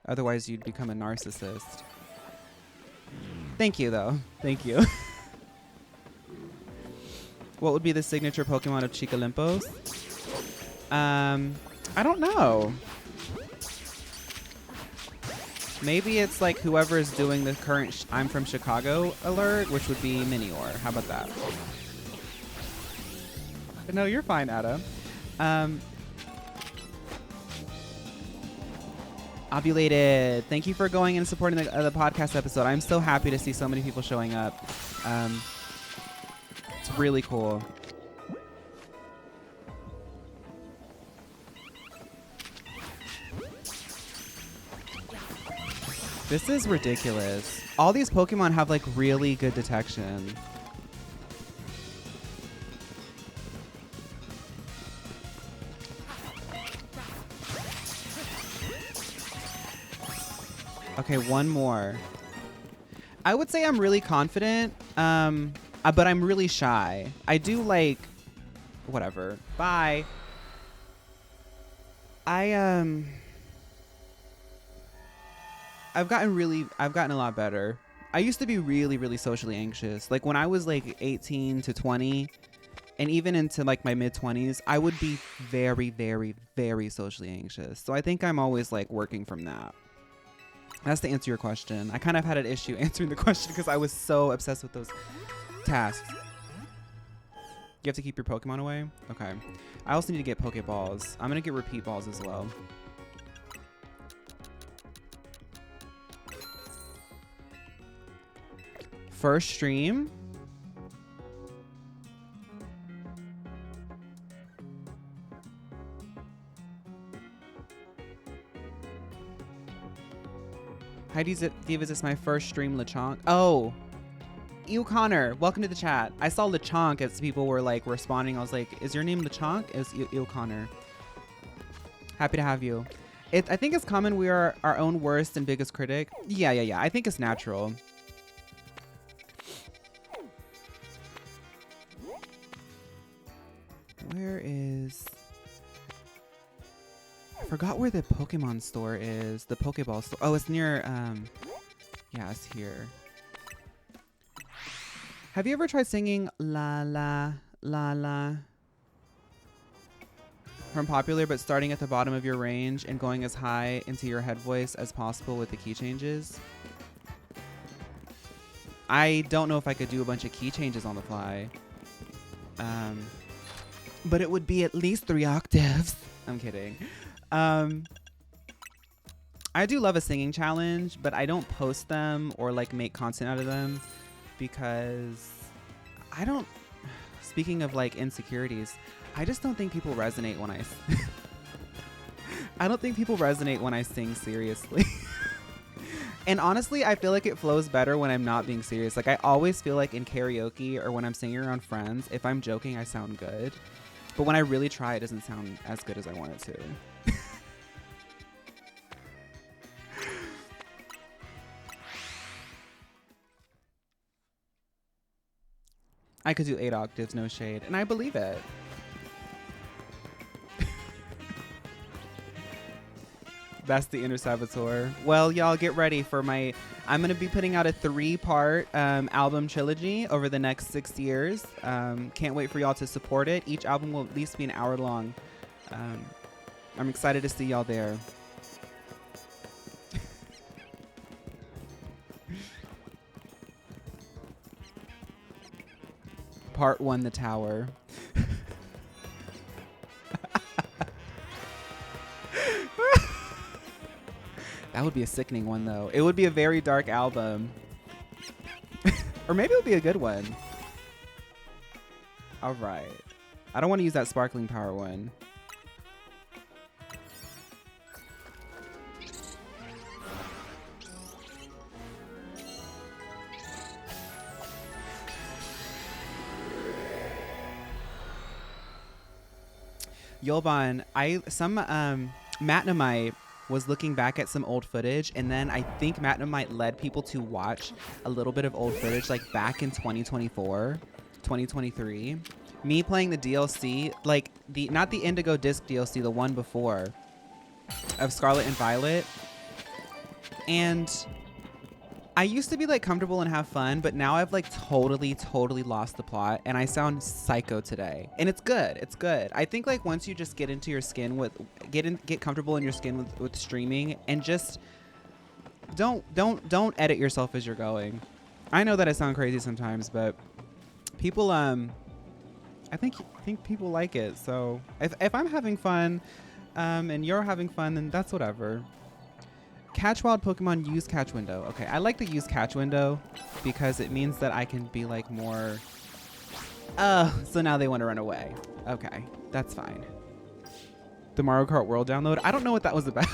Otherwise, you'd become a narcissist. Thank you, though. Thank you. What would be the signature Pokemon of Chica Limpos? I don't know. Maybe it's like whoever is doing the current I'm from Chicago alert, which would be Minior. How about that? No, you're fine, Ada. Ovulated. Thank you for going and supporting the podcast episode. I'm so happy to see so many people showing up. It's really cool. This is ridiculous. All these Pokemon have like really good detection. Okay, one more. I would say I'm really confident, but I'm really shy. I do like, whatever. Bye. I've gotten a lot better. I used to be really, really socially anxious. Like when I was like 18 to 20 and even into like my mid 20s, I would be very, very, very socially anxious. So I think I'm always like working from that. That's to answer your question. I kind of had an issue answering the question because I was so obsessed with those tasks. You have to keep your Pokemon away? Okay. I also need to get Pokeballs. I'm going to get repeat balls as well. First stream. Hi Divas, this is my first stream, Lechonk. Oh, Ew Connor, welcome to the chat. I saw Lechonk as people were like responding. I was like, is your name Lechonk? It's Ew Connor. Happy to have you. I think it's common we are our own worst and biggest critic. Yeah. I think it's natural. Where is... I forgot where the Pokemon store is. The Pokeball store. Oh, it's near, yeah, it's here. Have you ever tried singing La La La La from Popular, but starting at the bottom of your range and going as high into your head voice as possible with the key changes? I don't know if I could do a bunch of key changes on the fly. But it would be at least 3 octaves. I'm kidding. I do love a singing challenge, but I don't post them or like make content out of them because I don't, speaking of like insecurities, I just don't think people resonate when I don't think people resonate when I sing seriously. And honestly, I feel like it flows better when I'm not being serious. Like I always feel like in karaoke or when I'm singing around friends, if I'm joking, I sound good. But when I really try, it doesn't sound as good as I want it to. I could do 8 octaves, no shade. And I believe it. That's the inner saboteur. Well, y'all get ready for I'm going to be putting out a 3-part album trilogy over the next 6 years. Can't wait for y'all to support it. Each album will at least be an hour long. I'm excited to see y'all there. Part 1, The Tower. That would be a sickening one, though. It would be a very dark album. Or maybe it would be a good one. All right. I don't want to use that Sparkling Power one. Yolban, Matt and I was looking back at some old footage, and then I think Magnumite led people to watch a little bit of old footage like back in 2024, 2023. Me playing the DLC, like not the Indigo Disc DLC, the one before of Scarlet and Violet. And I used to be like comfortable and have fun, but now I've like totally lost the plot, and I sound psycho today. And it's good. It's good. I think like once you just get into your skin with get comfortable in your skin with streaming, and just don't edit yourself as you're going. I know that I sound crazy sometimes, but people I think people like it. So if I'm having fun and you're having fun, then that's whatever. Catch wild Pokemon use catch window. Okay, I like the use catch window because it means that I can be like more. So now they want to run away. Okay, that's fine. The Mario Kart World download. I don't know what that was about.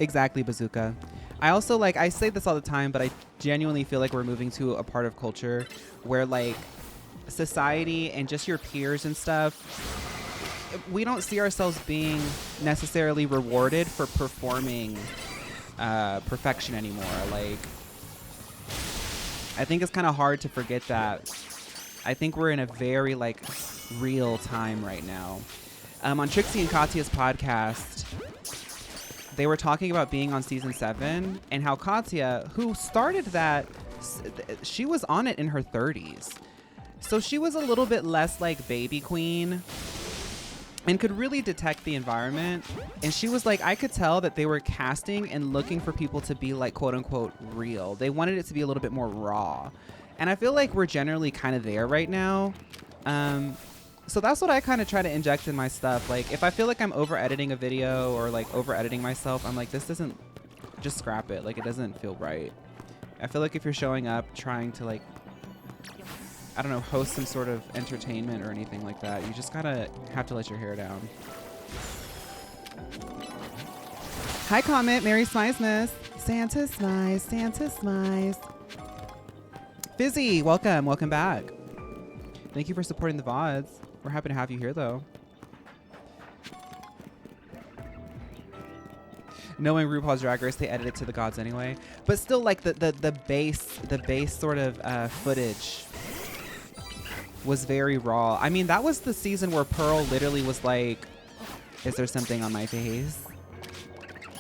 Exactly, Bazooka. I also like, I say this all the time, but I genuinely feel like we're moving to a part of culture where like society and just your peers and stuff, we don't see ourselves being necessarily rewarded for performing perfection anymore. Like, I think it's kind of hard to forget that. I think we're in a very like real time right now. On Trixie and Katya's podcast, they were talking about being on season 7 and how Katya, who started that, she was on it in her 30s. So she was a little bit less like baby queen and could really detect the environment. And she was like, I could tell that they were casting and looking for people to be like, quote unquote, real. They wanted it to be a little bit more raw. And I feel like we're generally kind of there right now. So that's what I kind of try to inject in my stuff. Like if I feel like I'm over editing a video or like over editing myself, I'm like, this doesn't, just scrap it. Like it doesn't feel right. I feel like if you're showing up trying to like, I don't know, host some sort of entertainment or anything like that, you just gotta have to let your hair down. Hi Comet, Merry Smice-Miss. Santa Smice, Santa Smice. Fizzy, welcome back. Thank you for supporting the VODs. We're happy to have you here, though. Knowing RuPaul's Drag Race, they edit it to the gods anyway. But still, like the base sort of footage was very raw. I mean, that was the season where Pearl literally was like, "Is there something on my face?"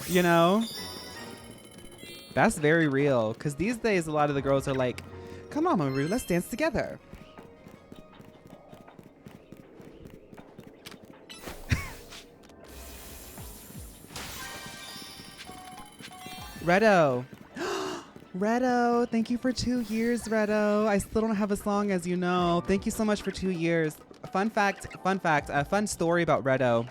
You know? That's very real. Because these days, a lot of the girls are like, "Come on, Maru, let's dance together." Redo. Redo, thank you for 2 years, Redo. I still don't have a song, as you know. Thank you so much for 2 years. Fun fact, a fun story about Redo.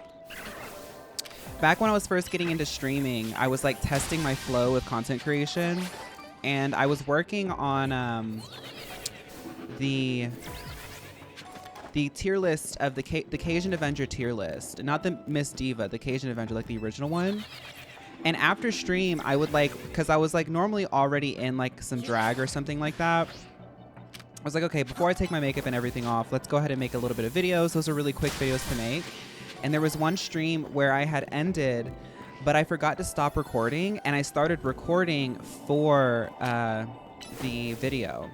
Back when I was first getting into streaming, I was like testing my flow with content creation, and I was working on the tier list of the Cajun Avenger tier list, not the Miss Diva, the Cajun Avenger, like the original one. And after stream, I would like, because I was like normally already in like some drag or something like that. I was like, okay, before I take my makeup and everything off, let's go ahead and make a little bit of videos. Those are really quick videos to make. And there was one stream where I had ended, but I forgot to stop recording, and I started recording for the video.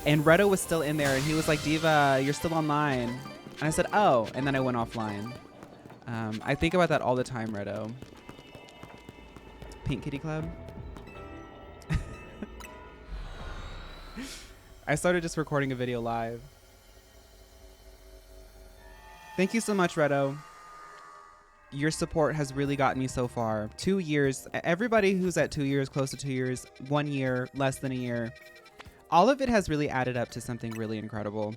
And Redo was still in there, and he was like, "Diva, you're still online." And I said, "Oh," and then I went offline. I think about that all the time, Redo. Pink Kitty Club. I started just recording a video live. Thank you so much, Redo. Your support has really gotten me so far. 2 years. Everybody who's at 2 years, close to 2 years, 1 year, less than a year, all of it has really added up to something really incredible.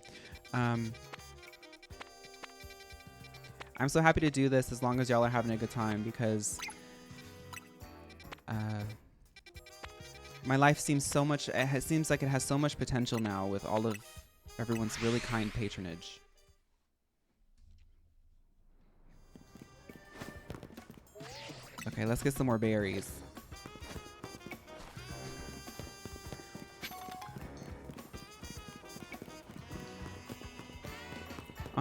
I'm so happy to do this as long as y'all are having a good time, because my life seems so much, it seems like it has so much potential now with all of everyone's really kind patronage. Okay, let's get some more berries.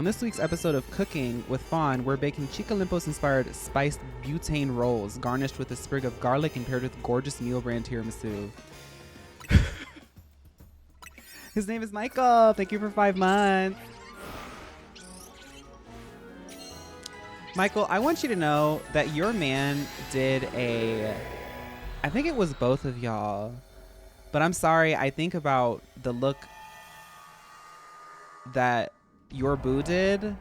On this week's episode of Cooking with Phaun, we're baking Chica Limpos-inspired spiced butane rolls, garnished with a sprig of garlic and paired with gorgeous meal brand tiramisu. His name is Michael. Thank you for 5 months. Michael, I want you to know that your man did I think it was both of y'all, but I'm sorry, I think about the look that your boo did.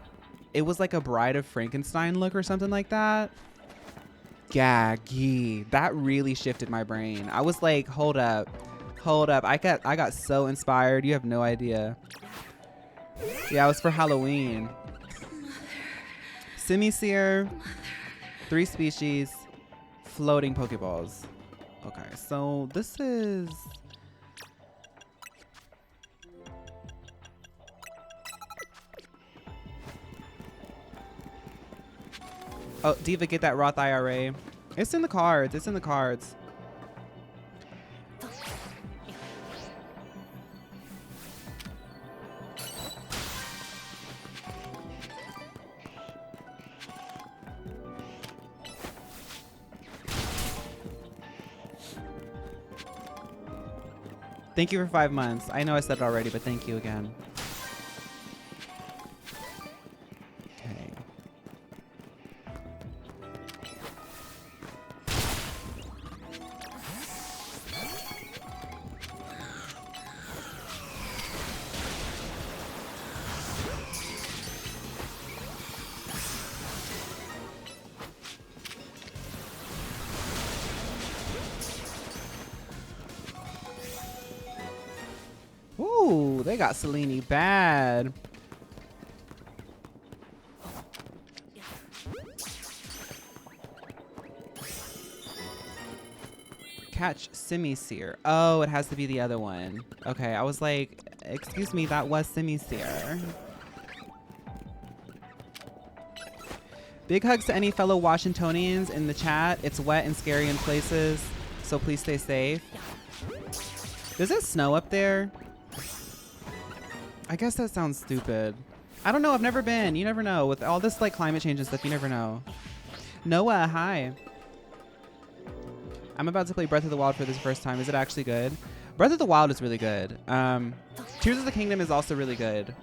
It was like a Bride of Frankenstein look or something like that. Gaggy. That really shifted my brain. I was like, hold up. I got so inspired. You have no idea. Yeah, it was for Halloween. Semi-seer, 3 species, floating Pokeballs. Okay, so this is... Oh, Diva, get that Roth IRA. It's in the cards. It's in the cards. Thank you for 5 months. I know I said it already, but thank you again. Okay. Ooh, they got Selene bad. Catch Semi-seer. Oh, it has to be the other one. Okay, I was like, excuse me, that was Semi-seer. Big hugs to any fellow Washingtonians in the chat. It's wet and scary in places, so please stay safe. Does it snow up there? I guess that sounds stupid. I don't know. I've never been. You never know. With all this like climate change and stuff, you never know. Noah, hi. I'm about to play Breath of the Wild for this first time. Is it actually good? Breath of the Wild is really good. Tears of the Kingdom is also really good.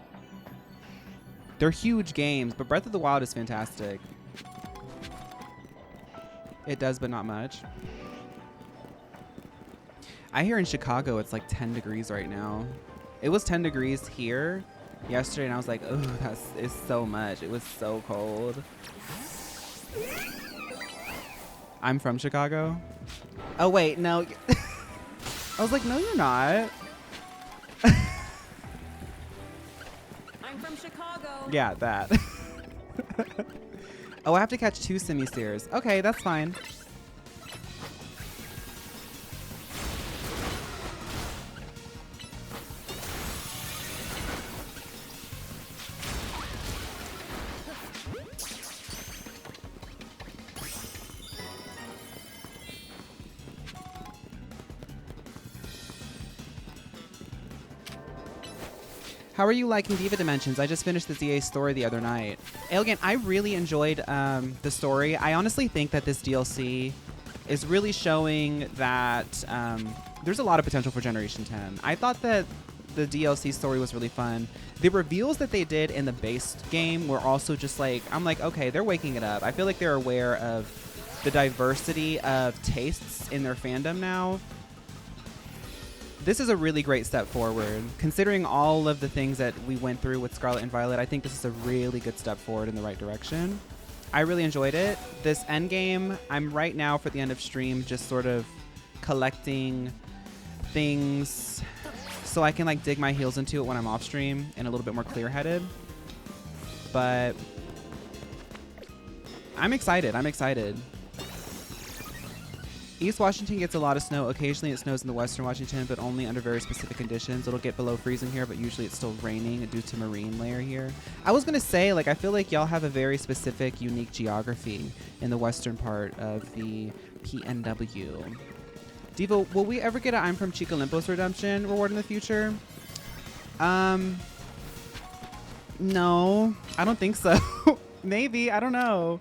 They're huge games, but Breath of the Wild is fantastic. It does, but not much. I hear in Chicago it's like 10 degrees right now. It was 10 degrees here yesterday, and I was like, oh, it's so much. It was so cold. I'm from Chicago. Oh, wait, no. I was like, no, you're not. I'm from Chicago. Yeah, that. Oh, I have to catch 2 Semi-seers. Okay, that's fine. How are you liking Diva Dimensions? I just finished the ZA story the other night. Alien, I really enjoyed the story. I honestly think that this DLC is really showing that there's a lot of potential for Generation 10. I thought that the DLC story was really fun. The reveals that they did in the base game were also just like, I'm like, okay, they're waking it up. I feel like they're aware of the diversity of tastes in their fandom now. This is a really great step forward. Considering all of the things that we went through with Scarlet and Violet, I think this is a really good step forward in the right direction. I really enjoyed it. This end game, I'm right now for the end of stream just sort of collecting things so I can like dig my heels into it when I'm off stream and a little bit more clear-headed. But I'm excited. East Washington gets a lot of snow. Occasionally it snows in the western Washington, but only under very specific conditions. It'll get below freezing here, but usually it's still raining due to marine layer here. I was gonna say, like, I feel like y'all have a very specific, unique geography in the western part of the PNW. Diva, will we ever get a I'm from Chica Limpos redemption reward in the future? No, I don't think so. Maybe, I don't know.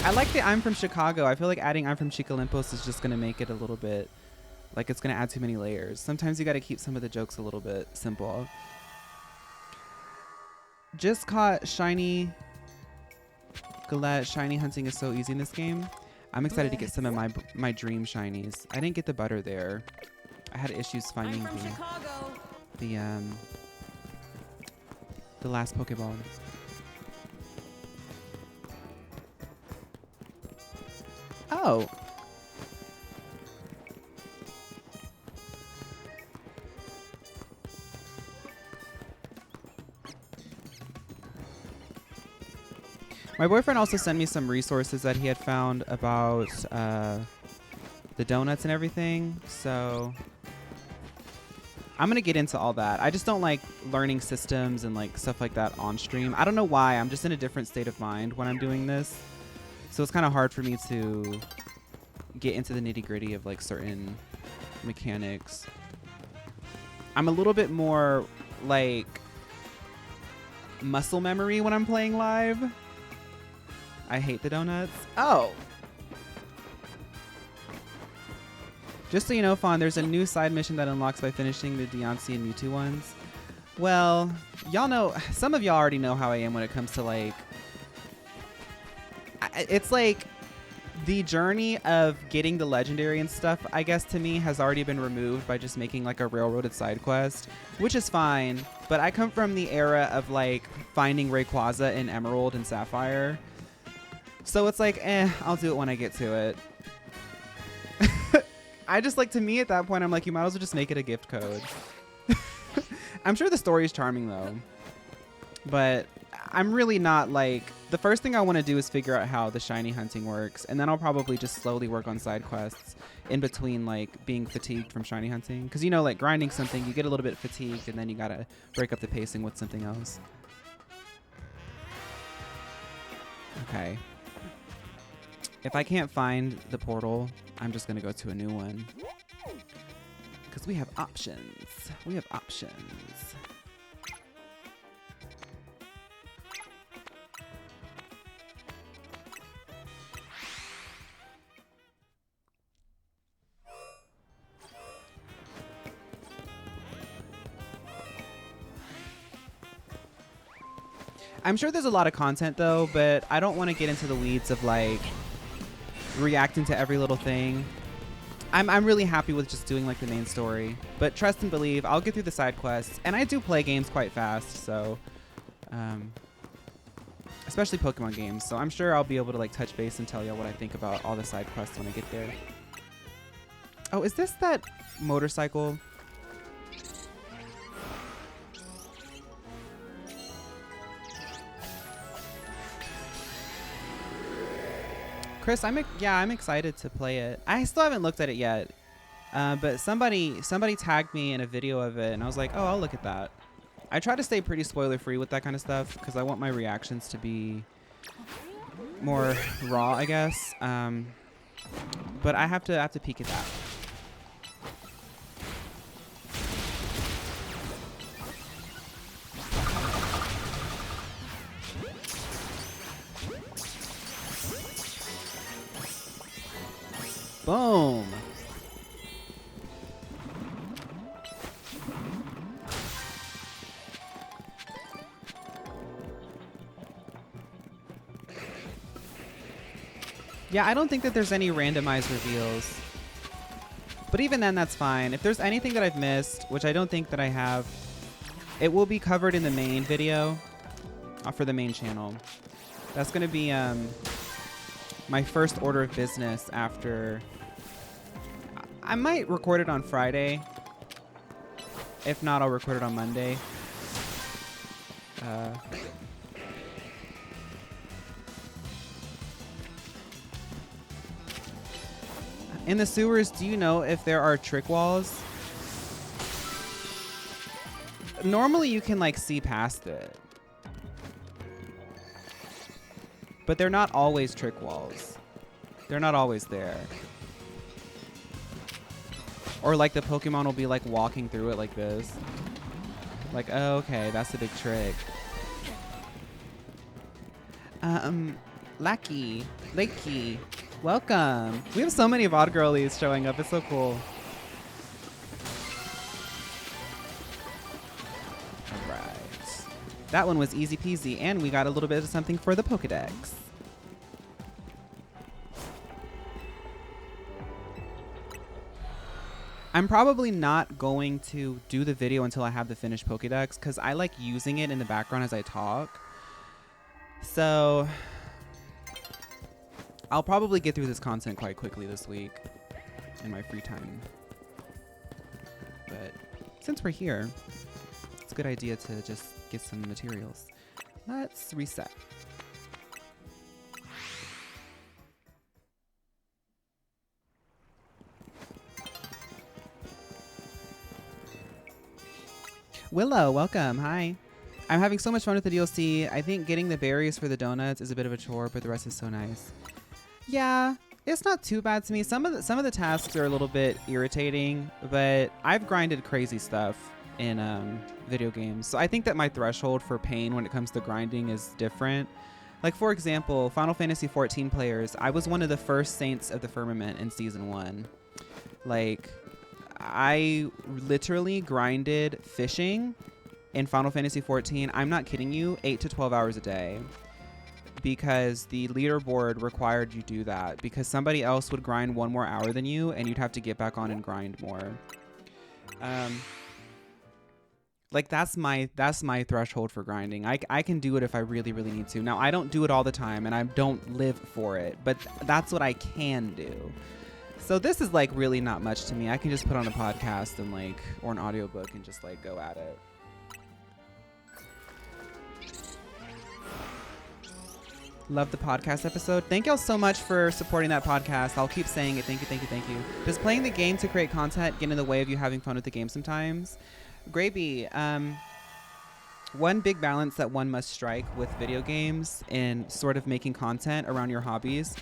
I like the I'm from Chicago. I feel like adding I'm from Chicalimpos is just gonna make it a little bit, like it's gonna add too many layers. Sometimes you gotta keep some of the jokes a little bit simple. Just caught shiny. Galette. Shiny hunting is so easy in this game. I'm excited to get some of my dream shinies. I didn't get the butter there. I had issues finding I'm from Chicago. the last Pokeball. Oh. My boyfriend also sent me some resources that he had found about the donuts and everything. So I'm going to get into all that. I just don't like learning systems and like stuff like that on stream. I don't know why. I'm just in a different state of mind when I'm doing this. So it's kind of hard for me to get into the nitty-gritty of like certain mechanics. I'm a little bit more like muscle memory when I'm playing live. I hate the donuts. Oh. Just so you know, Phaun, there's a new side mission that unlocks by finishing the Deontay and Mewtwo ones. Well, y'all know, some of y'all already know how I am when it comes to like, it's like the journey of getting the legendary and stuff, I guess to me has already been removed by just making like a railroaded side quest, which is fine. But I come from the era of like finding Rayquaza in Emerald and Sapphire. So it's like, I'll do it when I get to it. I just like, to me at that point, I'm like, you might as well just make it a gift code. I'm sure the story is charming though. But I'm really not like, the first thing I want to do is figure out how the shiny hunting works. And then I'll probably just slowly work on side quests in between like being fatigued from shiny hunting. Cause you know, like grinding something, you get a little bit fatigued and then you gotta break up the pacing with something else. Okay. If I can't find the portal, I'm just gonna go to a new one. Because we have options. We have options. I'm sure there's a lot of content though, but I don't want to get into the weeds of like reacting to every little thing. I'm really happy with just doing like the main story, but trust and believe I'll get through the side quests, and I do play games quite fast, so especially Pokemon games, so I'm sure I'll be able to like touch base and tell you what I think about all the side quests when I get there. Oh, is this that motorcycle? Chris, I'm excited to play it. I still haven't looked at it yet, but somebody tagged me in a video of it, and I was like, oh, I'll look at that. I try to stay pretty spoiler free with that kind of stuff because I want my reactions to be more raw, I guess. But I have to peek at that. Boom. Yeah, I don't think that there's any randomized reveals. But even then, that's fine. If there's anything that I've missed, which I don't think that I have, it will be covered in the main video for the main channel. That's going to be my first order of business after... I might record it on Friday. If not, I'll record it on Monday. In the sewers, do you know if there are trick walls? Normally you can like see past it. But they're not always trick walls. They're not always there. Or like the Pokemon will be like walking through it like this. Like, oh, okay, that's a big trick. Lakey, welcome. We have so many VOD girlies showing up. It's so cool. All right. That one was easy peasy, and we got a little bit of something for the Pokedex. I'm probably not going to do the video until I have the finished Pokedex because I like using it in the background as I talk. So I'll probably get through this content quite quickly this week in my free time. But since we're here, it's a good idea to just get some materials. Let's reset. Willow, welcome. Hi. I'm having so much fun with the DLC. I think getting the berries for the donuts is a bit of a chore, but the rest is so nice. Yeah, it's not too bad to me. Some of the tasks are a little bit irritating, but I've grinded crazy stuff in video games. So I think that my threshold for pain when it comes to grinding is different. Like, for example, Final Fantasy XIV players, I was one of the first Saints of the Firmament in Season 1. Like, I literally grinded fishing in Final Fantasy XIV. I'm not kidding you, 8 to 12 hours a day. Because the leaderboard required you do that. Because somebody else would grind 1 more hour than you, and you'd have to get back on and grind more. Like, that's my threshold for grinding. I can do it if I really, really need to. Now, I don't do it all the time, and I don't live for it. But that's what I can do. So this is like really not much to me. I can just put on a podcast and like, or an audiobook and just like go at it. Love the podcast episode. Thank y'all so much for supporting that podcast. I'll keep saying it. Thank you, thank you, thank you. Does playing the game to create content get in the way of you having fun with the game sometimes? Gravy, one big balance that one must strike with video games and sort of making content around your hobbies,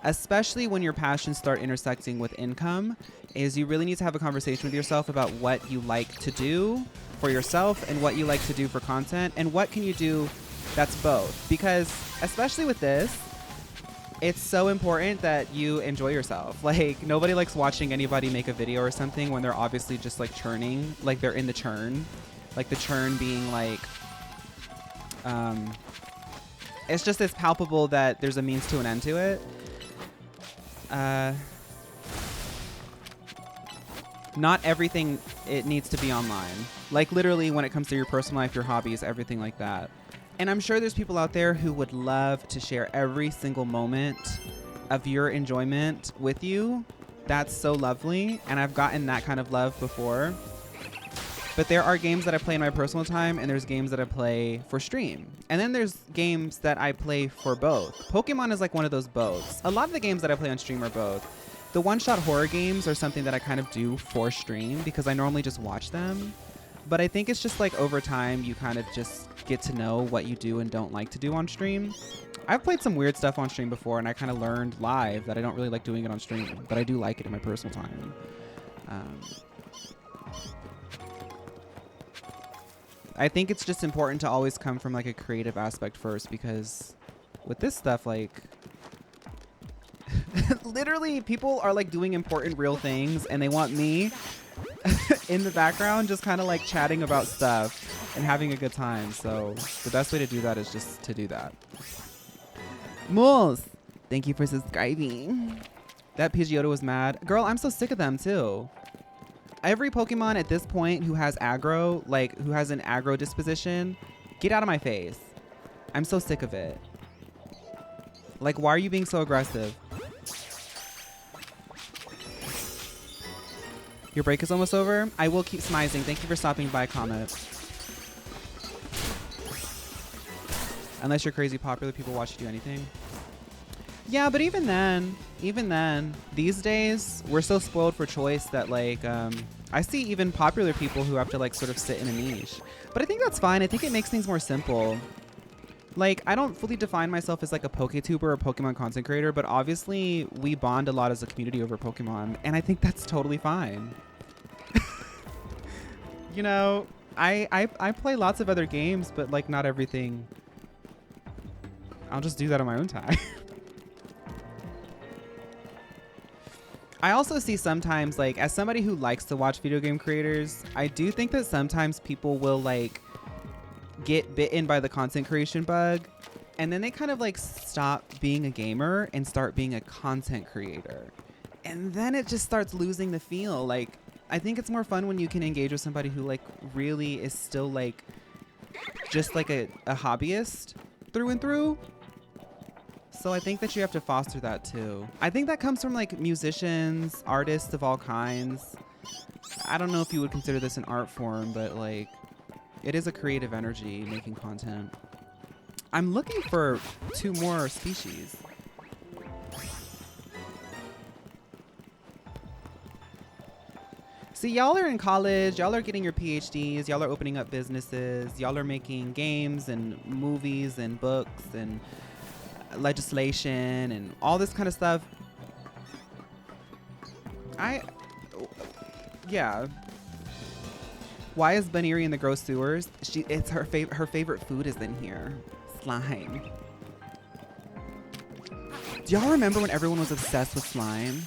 especially when your passions start intersecting with income, is you really need to have a conversation with yourself about what you like to do for yourself and what you like to do for content and what can you do that's both. Because especially with this, it's so important that you enjoy yourself. Like, nobody likes watching anybody make a video or something when they're obviously just like churning, like they're in the churn. Like the churn being like, it's just as palpable that there's a means to an end to it. Not everything, it needs to be online. Like literally when it comes to your personal life, your hobbies, everything like that. And I'm sure there's people out there who would love to share every single moment of your enjoyment with you. That's so lovely. And I've gotten that kind of love before. But there are games that I play in my personal time, and there's games that I play for stream. And then there's games that I play for both. Pokemon is like one of those boths. A lot of the games that I play on stream are both. The one-shot horror games are something that I kind of do for stream because I normally just watch them. But I think it's just like over time, you kind of just get to know what you do and don't like to do on stream. I've played some weird stuff on stream before, and I kind of learned live that I don't really like doing it on stream, but I do like it in my personal time. I think it's just important to always come from like a creative aspect first, because with this stuff, like literally people are like doing important real things and they want me in the background just kind of like chatting about stuff and having a good time. So the best way to do that is just to do that. Moles, thank you for subscribing. That Pidgeotto was mad. Girl, I'm so sick of them too. Every Pokemon at this point who has aggro, like who has an aggro disposition, get out of my face. I'm so sick of it. Like, why are you being so aggressive? Your break is almost over. I will keep smizing. Thank you for stopping by, Comet. Unless you're crazy popular, people watch you do anything. Yeah, but even then, these days, we're so spoiled for choice that like, I see even popular people who have to like sort of sit in a niche. But I think that's fine. I think it makes things more simple. Like, I don't fully define myself as like a PokeTuber or Pokemon content creator, but obviously we bond a lot as a community over Pokemon, and I think that's totally fine. You know, I play lots of other games, but like not everything. I'll just do that on my own time. I also see sometimes, like, as somebody who likes to watch video game creators, I do think that sometimes people will like get bitten by the content creation bug, and then they kind of like stop being a gamer and start being a content creator. And then it just starts losing the feel. Like, I think it's more fun when you can engage with somebody who like really is still like just like a hobbyist through and through. So I think that you have to foster that too. I think that comes from like musicians, artists of all kinds. I don't know if you would consider this an art form, but like it is a creative energy making content. I'm looking for 2 more species. See, y'all are in college, y'all are getting your PhDs, y'all are opening up businesses, y'all are making games and movies and books and legislation and all this kind of stuff. Yeah. Why is Bunnery in the gross sewers? It's her favorite food is in here. Slime. Do y'all remember when everyone was obsessed with slime?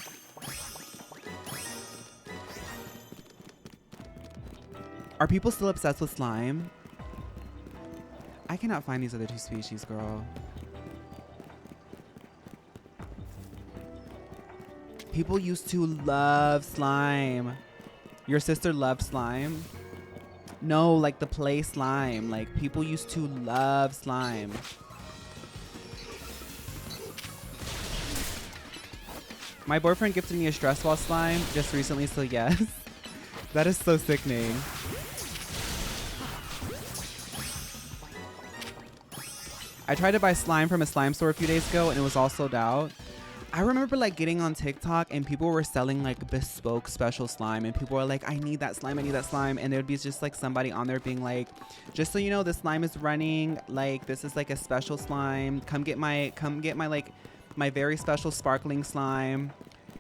Are people still obsessed with slime? I cannot find these other 2 species, girl. People used to love slime. Your sister loved slime? No, like the play slime. Like, people used to love slime. My boyfriend gifted me a stress ball slime just recently, so yes. That is so sickening. I tried to buy slime from a slime store a few days ago and it was all sold out. I remember like getting on TikTok and people were selling like bespoke special slime and people were like, I need that slime, I need that slime. And there would be just like somebody on there being like, just so you know, the slime is running. Like, this is like a special slime. Come get my like my very special sparkling slime.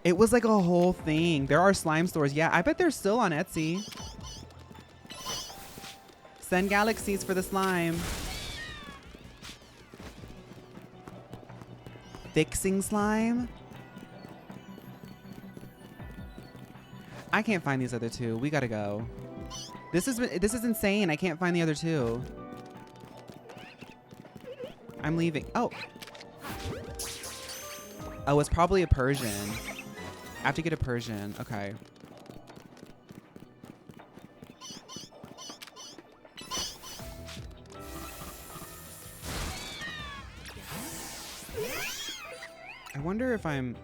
It was like a whole thing. There are slime stores. Yeah, I bet they're still on Etsy. Send galaxies for the slime. Fixing slime? I can't find these other 2. We gotta go. This is insane. I can't find the other 2. I'm leaving. Oh. Oh, it's probably a Persian. I have to get a Persian. Okay. I wonder if I'm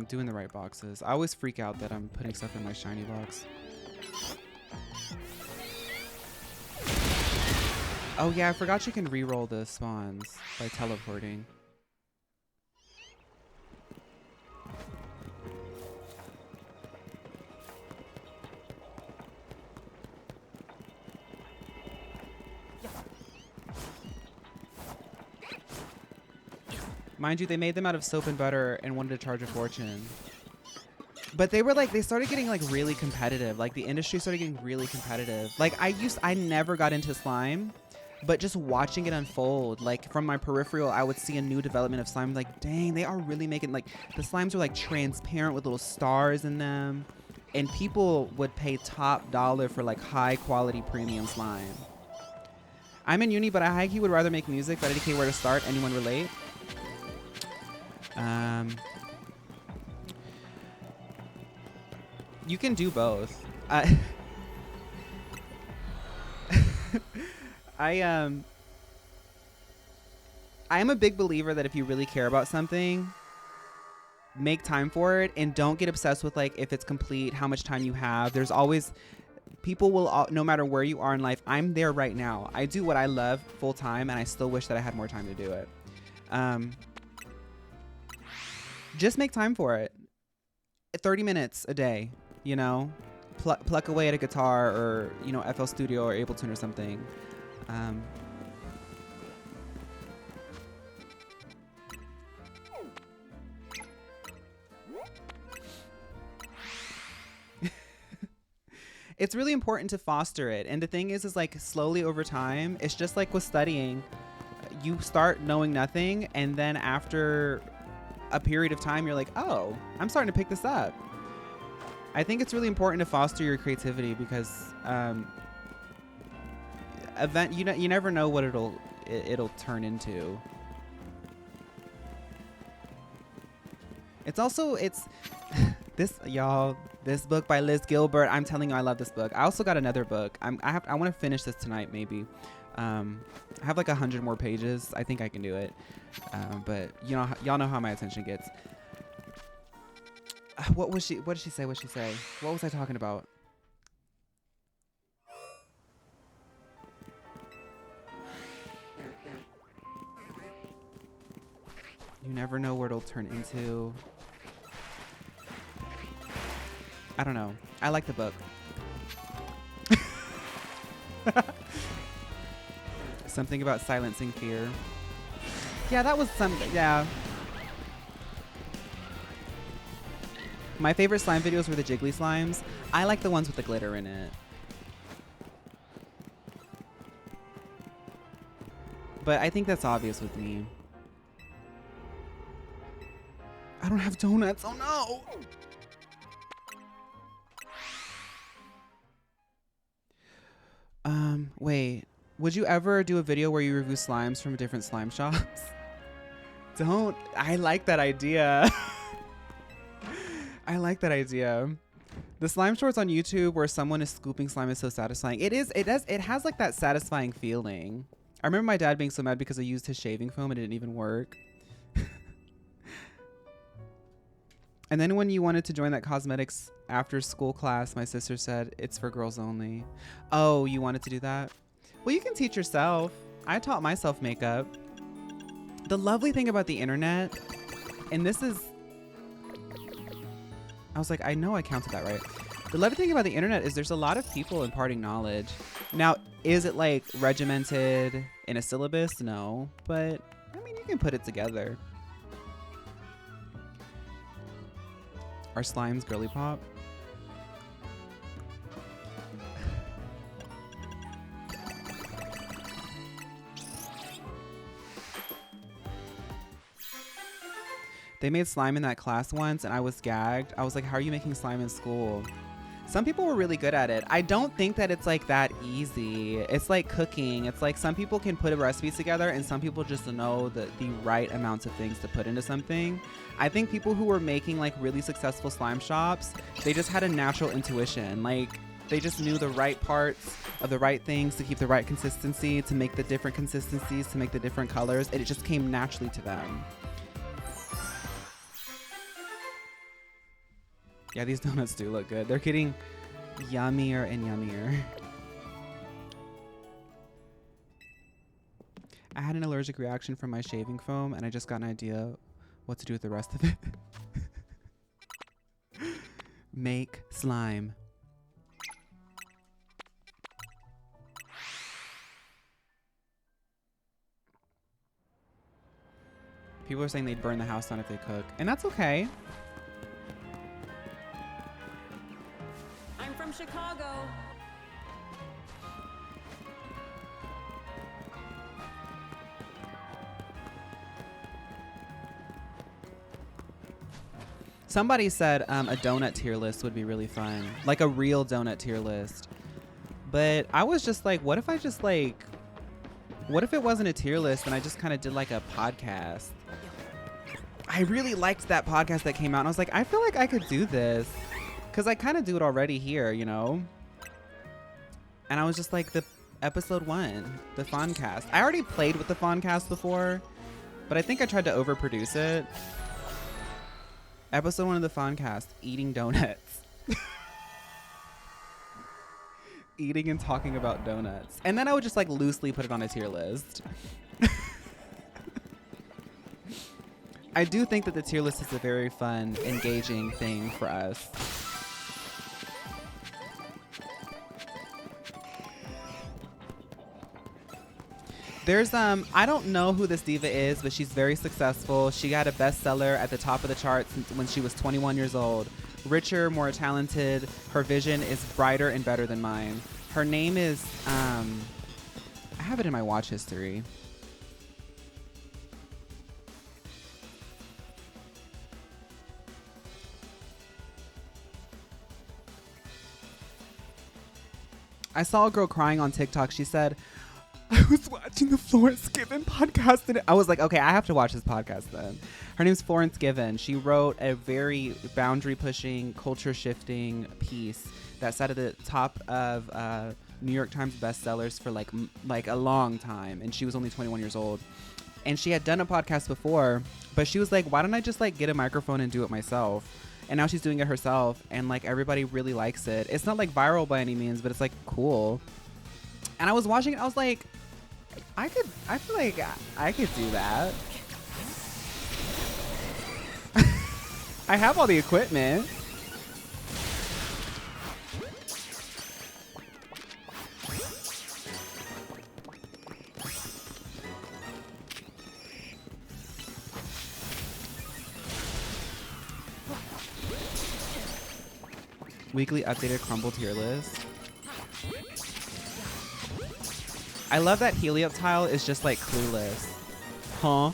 doing the right boxes. I always freak out that I'm putting stuff in my shiny box. Oh yeah, I forgot you can re-roll the spawns by teleporting. Mind you, they made them out of soap and butter and wanted to charge a fortune. But they were like, they started getting like really competitive. Like the industry started getting really competitive. Like I never got into slime, but just watching it unfold, like from my peripheral, I would see a new development of slime. Like, dang, they are really making, like the slimes were like transparent with little stars in them. And people would pay top dollar for like high quality premium slime. I'm in uni, but I high-key would rather make music, but I didn't care where to start. Anyone relate? You can do both. I am a big believer that if you really care about something, make time for it and don't get obsessed with like if it's complete, how much time you have. There's always people will, no matter where you are in life. I'm there right now. I do what I love full time and I still wish that I had more time to do it. Just make time for it. 30 minutes a day, you know, pluck away at a guitar or, you know, FL Studio or Ableton or something. it's really important to foster it. And the thing is like slowly over time, it's just like with studying. You start knowing nothing, and then after a period of time, you're like, oh, I'm starting to pick this up. I think it's really important to foster your creativity because you never know what it'll turn into. It's this book by Liz Gilbert. I'm telling you, I love this book. I also got another book. I want to finish this tonight, maybe. I have like 100 more pages. I think I can do it. But y'all know how my attention gets. What did she say? What was I talking about? You never know where it'll turn into. I don't know. I like the book. Something about silencing fear. Yeah, that was something. Yeah. My favorite slime videos were the jiggly slimes. I like the ones with the glitter in it. But I think that's obvious with me. I don't have donuts. Oh no! Wait. Would you ever do a video where you review slimes from different slime shops? Don't. I like that idea. I like that idea. The slime shorts on YouTube where someone is scooping slime is so satisfying. It has like that satisfying feeling. I remember my dad being so mad because I used his shaving foam and it didn't even work. And then when you wanted to join that cosmetics after school class, my sister said it's for girls only. Oh, you wanted to do that? Well, you can teach yourself. I taught myself makeup. The lovely thing about the internet, and this is, I was like, I know I counted that right. The lovely thing about the internet is there's a lot of people imparting knowledge. Now, is it like regimented in a syllabus? No, but I mean, you can put it together. Are slimes girly pop? They made slime in that class once and I was gagged. I was like, how are you making slime in school? Some people were really good at it. I don't think that it's like that easy. It's like cooking. It's like some people can put a recipe together and some people just know the right amounts of things to put into something. I think people who were making like really successful slime shops, they just had a natural intuition. Like they just knew the right parts of the right things to keep the right consistency, to make the different consistencies, to make the different colors. And it just came naturally to them. Yeah, these donuts do look good. They're getting yummier and yummier. I had an allergic reaction from my shaving foam and I just got an idea what to do with the rest of it. Make slime. People are saying they'd burn the house down if they cook, and that's okay. I'm from Chicago. Somebody said a donut tier list would be really fun, like a real donut tier list. But I was just like, what if I just like, what if it wasn't a tier list and I just kind of did like a podcast? I really liked that podcast that came out and I was like, I feel like I could do this because I kind of do it already here, you know? And I was just like, the episode 1, the Phauncast. I already played with the Phauncast before, but I think I tried to overproduce it. Episode 1 of the Phauncast, eating donuts. Eating and talking about donuts. And then I would just like loosely put it on a tier list. I do think that the tier list is a very fun, engaging thing for us. There's I don't know who this diva is, but she's very successful. She got a bestseller at the top of the charts when she was 21 years old. richer, more talented. Her vision is brighter and better than mine. Her name is, I have it in my watch history. I saw a girl crying on TikTok. She said, I was watching the Florence Given podcast and I was like, okay, I have to watch this podcast then. Her name's Florence Given. She wrote a very boundary pushing, culture shifting piece that sat at the top of New York Times bestsellers for like a long time. And she was only 21 years old. And she had done a podcast before, but she was like, why don't I just like get a microphone and do it myself? And now she's doing it herself, and like everybody really likes it. It's not like viral by any means, but it's like cool. And I was watching it, I was like, I feel like I could do that. I have all the equipment. Weekly updated crumble tier list. I love that Helioptile is just like clueless. Huh?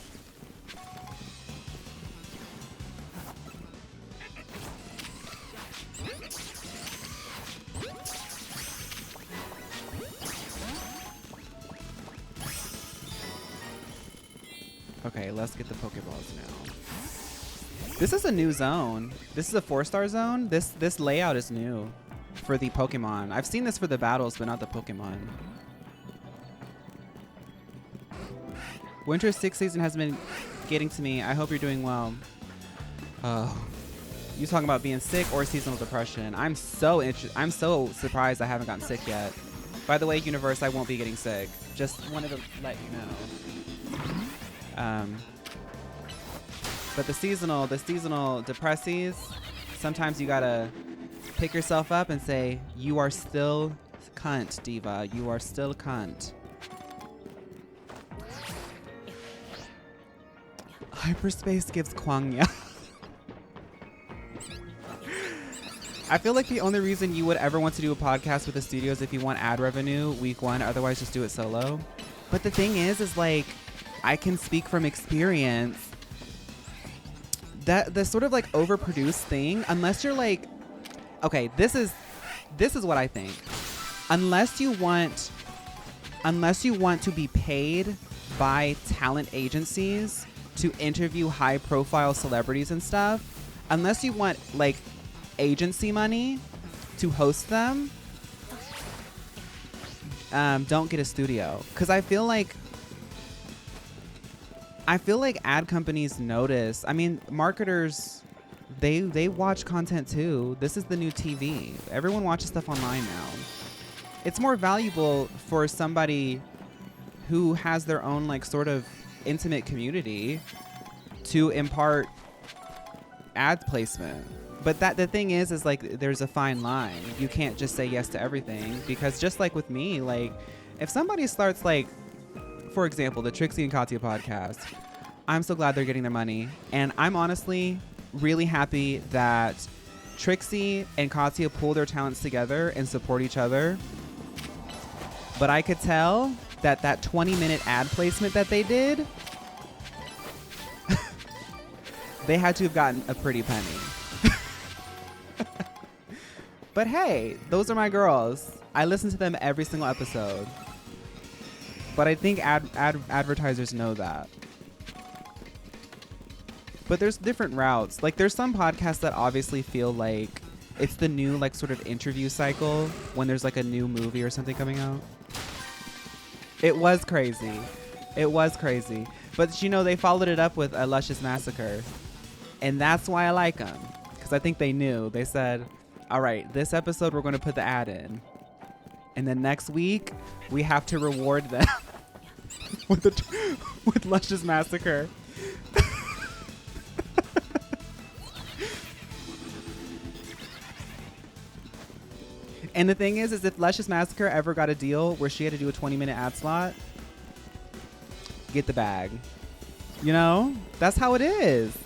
Okay, let's get the Pokeballs now. This is a new zone. This is a 4-star zone. This layout is new for the Pokemon. I've seen this for the battles, but not the Pokemon. Winter 6 season has been getting to me. I hope you're doing well. Oh, you talking about being sick or seasonal depression? I'm so surprised I haven't gotten sick yet. By the way, universe, I won't be getting sick. Just wanted to let you know. But the seasonal depressies, sometimes you gotta pick yourself up and say, you are still cunt, diva. You are still cunt. Hyperspace gives Kwangya. I feel like the only reason you would ever want to do a podcast with the studio is if you want ad revenue week 1. Otherwise, just do it solo. But the thing is like, I can speak from experience. That the sort of like overproduced thing, unless you're like, okay, this is what I think. Unless you want to be paid by talent agencies to interview high profile celebrities and stuff, unless you want like agency money to host them, don't get a studio. Because I feel like ad companies notice. I mean, marketers, they watch content too. This is the new TV. Everyone watches stuff online now. It's more valuable for somebody who has their own like sort of intimate community to impart ad placement. But the thing is like there's a fine line. You can't just say yes to everything, because just like with me, like if somebody starts like, for example, the Trixie and Katya podcast, I'm so glad they're getting their money. And I'm honestly really happy that Trixie and Katya pull their talents together and support each other. But I could tell that 20-minute ad placement that they did, they had to have gotten a pretty penny. But hey, those are my girls. I listen to them every single episode. But I think advertisers know that. But there's different routes. Like there's some podcasts that obviously feel like it's the new like sort of interview cycle when there's like a new movie or something coming out. It was crazy. It was crazy. But you know, they followed it up with a Luscious Massacre. And that's why I like them. Because I think they knew. They said, all right, this episode we're going to put the ad in. And then next week, we have to reward them with Luscious Massacre. And the thing is if Luscious Massacre ever got a deal where she had to do a 20-minute ad slot, get the bag. You know? That's how it is.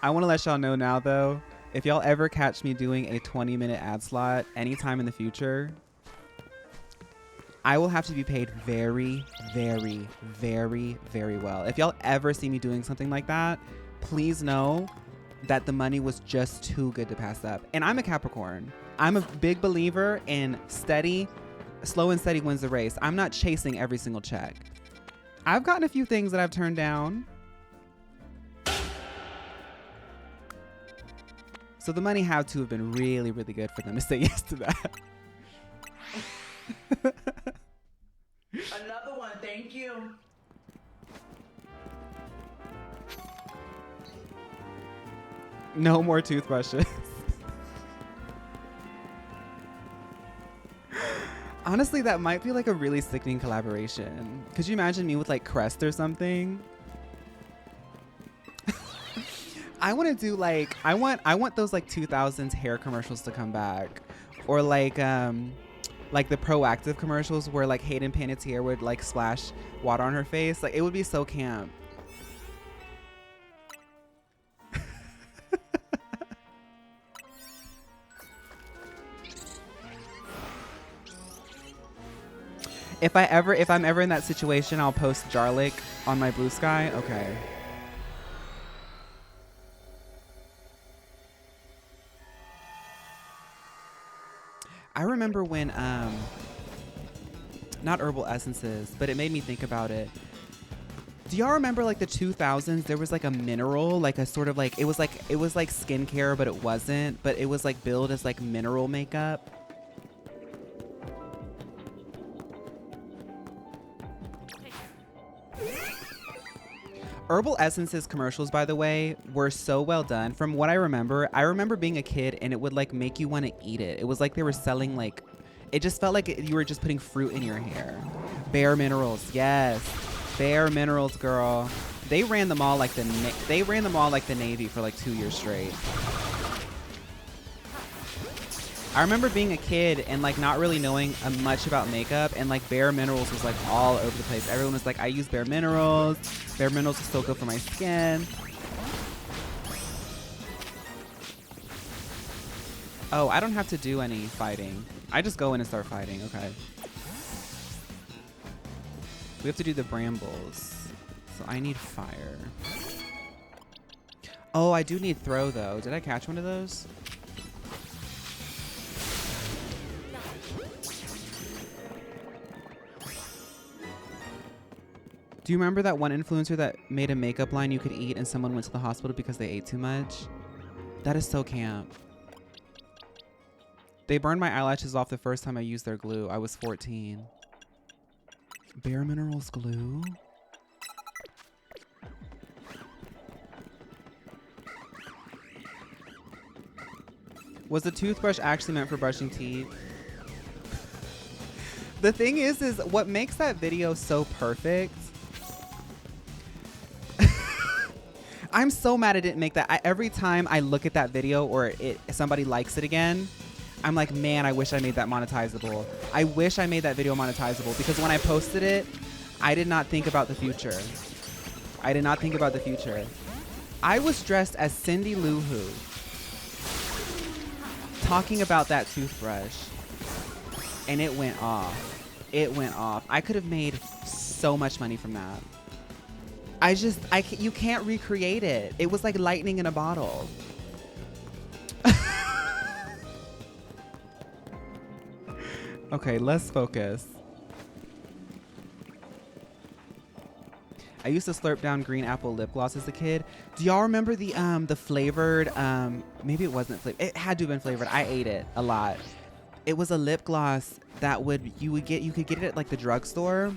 I want to let y'all know now, though, if y'all ever catch me doing a 20-minute ad slot anytime in the future, I will have to be paid very, very, very, very well. If y'all ever see me doing something like that, please know that the money was just too good to pass up. And I'm a Capricorn. I'm a big believer in slow and steady wins the race. I'm not chasing every single check. I've gotten a few things that I've turned down. So the money had to have been really, really good for them to say yes to that. Another one, thank you. No more toothbrushes. Honestly, that might be like a really sickening collaboration. Could you imagine me with like Crest or something? I want to do like I want those like 2000s hair commercials to come back, or like the Proactive commercials where like Hayden Panettiere would like splash water on her face. Like it would be so camp. If I'm ever in that situation, I'll post Jarlick on my Blue Sky. Okay. I remember when, not herbal essences, but it made me think about it. Do y'all remember like the 2000s? There was like a mineral, like a sort of like, it was like skincare, but it wasn't, but it was like billed as like mineral makeup. Herbal essences commercials, by the way, were so well done. From what I remember being a kid and it would like make you want to eat it. It was like they were selling like, it just felt like you were just putting fruit in your hair. Bare Minerals, yes. Bare Minerals, girl. They ran them all like the Navy for like 2 years straight. I remember being a kid and like not really knowing much about makeup, and like Bare Minerals was like all over the place. Everyone was like, I use Bare Minerals. Bare Minerals is so good for my skin. Oh, I don't have to do any fighting. I just go in and start fighting. Okay. We have to do the brambles. So I need fire. Oh, I do need throw though. Did I catch one of those? Do you remember that one influencer that made a makeup line you could eat and someone went to the hospital because they ate too much? That is so camp. They burned my eyelashes off the first time I used their glue. I was 14. Bare Minerals glue? Was the toothbrush actually meant for brushing teeth? The thing is what makes that video so perfect. I'm so mad I didn't make that. Every time I look at that video or somebody likes it again, I'm like, man, I wish I made that monetizable. I wish I made that video monetizable, because when I posted it, I did not think about the future. I did not think about the future. I was dressed as Cindy Lou Who, talking about that toothbrush, and it went off. It went off. I could have made so much money from that. You can't recreate it. It was like lightning in a bottle. Okay, let's focus. I used to slurp down green apple lip gloss as a kid. Do y'all remember the flavored, maybe it wasn't flavored. It had to have been flavored. I ate it a lot. It was a lip gloss that you could get it at like the drugstore.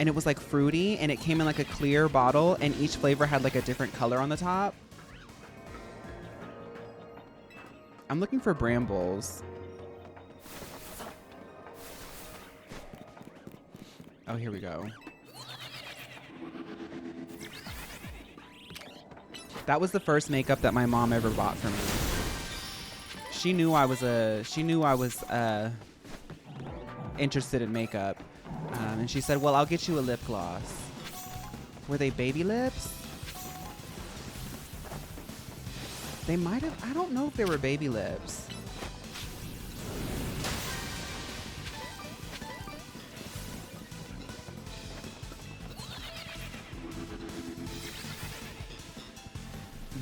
And it was like fruity, and it came in like a clear bottle, and each flavor had like a different color on the top. I'm looking for brambles. Oh, here we go. That was the first makeup that my mom ever bought for me. She knew I was interested in makeup. And she said, well, I'll get you a lip gloss. Were they baby lips? They might have, I don't know if they were baby lips.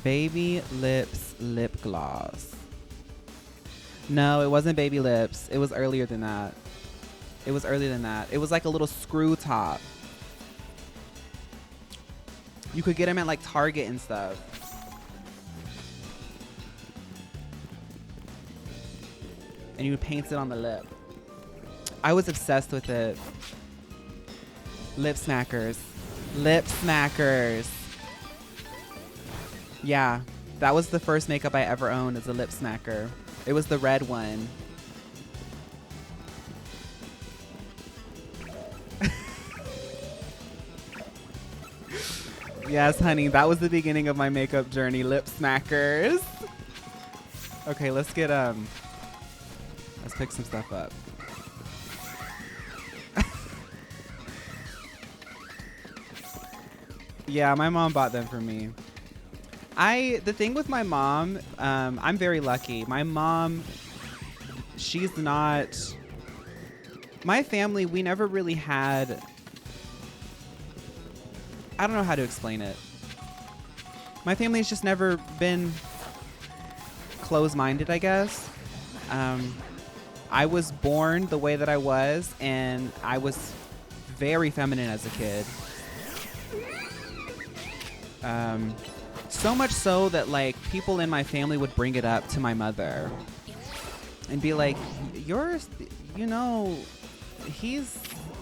Baby lips lip gloss. No, it wasn't baby lips. It was earlier than that. It was earlier than that. It was like a little screw top. You could get them at like Target and stuff. And you would paint it on the lip. I was obsessed with it. Lip smackers. Lip smackers. Yeah, that was the first makeup I ever owned as a lip smacker. It was the red one. Yes, honey, that was the beginning of my makeup journey, lip smackers. Okay, let's get, let's pick some stuff up. Yeah, my mom bought them for me. The thing with my mom, I'm very lucky. My mom, she's not, my family, we never really had, I don't know how to explain it. My family's just never been closed-minded, I guess. I was born the way that I was, and I was very feminine as a kid. So much so that like people in my family would bring it up to my mother and be like, yours, you know, he's,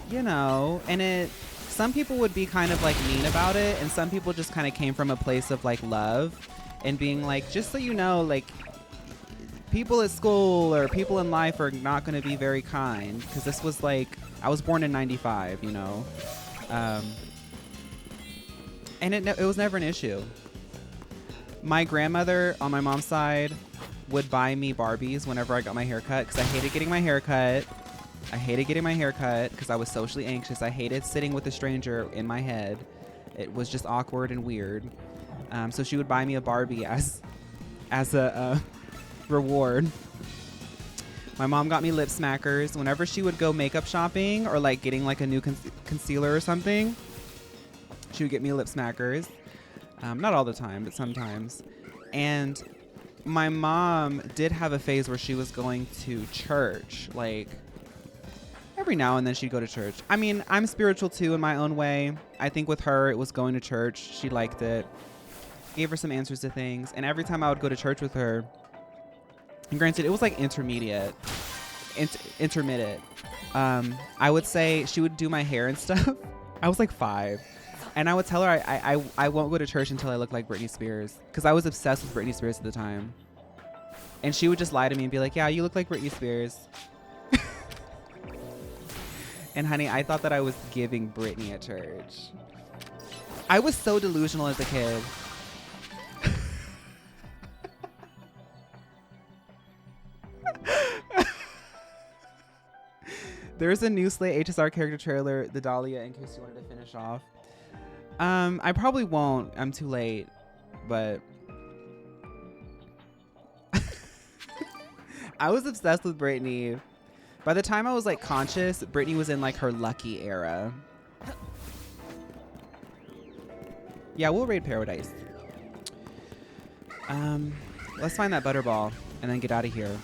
you know, and some people would be kind of like mean about it, and some people just kind of came from a place of like love and being like, just so you know, like people at school or people in life are not going to be very kind, because this was like, I was born in 95, you know, and it was never an issue. My grandmother on my mom's side would buy me Barbies whenever I got my hair cut, because I hated getting my hair cut. I hated getting my hair cut because I was socially anxious. I hated sitting with a stranger in my head. It was just awkward and weird. So she would buy me a Barbie as a reward. My mom got me lip smackers. Whenever she would go makeup shopping or like getting like a new concealer or something, she would get me lip smackers. Not all the time, but sometimes. And my mom did have a phase where she was going to church. Like, every now and then she'd go to church. I mean, I'm spiritual too in my own way. I think with her, it was going to church. She liked it. Gave her some answers to things. And every time I would go to church with her, and granted, it was like intermittent. I would say she would do my hair and stuff. I was like 5. And I would tell her I won't go to church until I look like Britney Spears, because I was obsessed with Britney Spears at the time. And she would just lie to me and be like, yeah, you look like Britney Spears. And honey, I thought that I was giving Britney at church. I was so delusional as a kid. There's a new Slay HSR character trailer, the Dahlia, in case you wanted to finish off. I probably won't. I'm too late, but I was obsessed with Britney. By the time I was like conscious, Britney was in like her lucky era. Yeah, we'll raid Paradise. Let's find that butterball and then get out of here.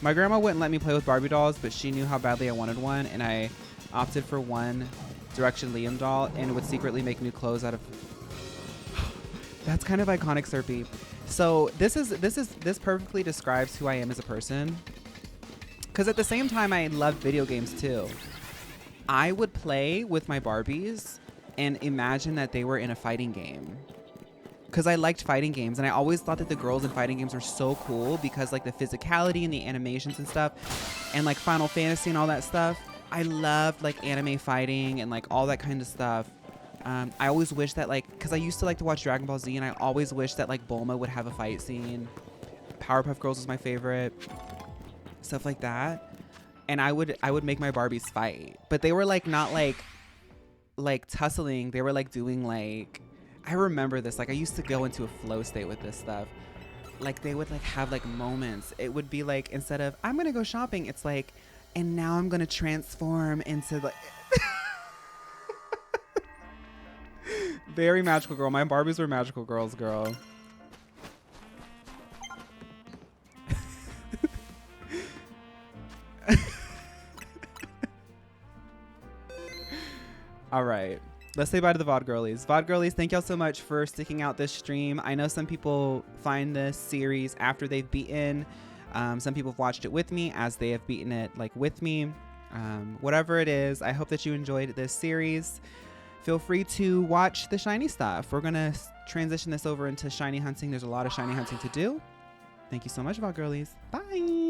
My grandma wouldn't let me play with Barbie dolls, but she knew how badly I wanted one, and I opted for One Direction Liam doll and would secretly make new clothes out of. That's kind of iconic, Serpy. So this perfectly describes who I am as a person. Because at the same time, I love video games too. I would play with my Barbies and imagine that they were in a fighting game. Because I liked fighting games, and I always thought that the girls in fighting games were so cool because like the physicality and the animations and stuff, and like Final Fantasy and all that stuff. I loved like anime fighting and like all that kind of stuff. I always wish that like, because I used to like to watch Dragon Ball Z, and I always wish that like Bulma would have a fight scene. Powerpuff Girls was my favorite. Stuff like that. And I would make my Barbies fight, but they were like not like tussling. They were like doing like, I remember this, like I used to go into a flow state with this stuff. like they would like have like moments. It would be like, instead of I'm gonna go shopping, it's like, and now I'm gonna transform into like very magical girl. My Barbies were magical girls, girl. All right, let's say bye to the VOD girlies. VOD girlies, thank y'all so much for sticking out this stream. I know some people find this series after they've beaten. Some people have watched it with me as they have beaten it like with me. Whatever it is, I hope that you enjoyed this series. Feel free to watch the shiny stuff. We're gonna transition this over into shiny hunting. There's a lot of shiny hunting to do. Thank you so much, VOD girlies. Bye.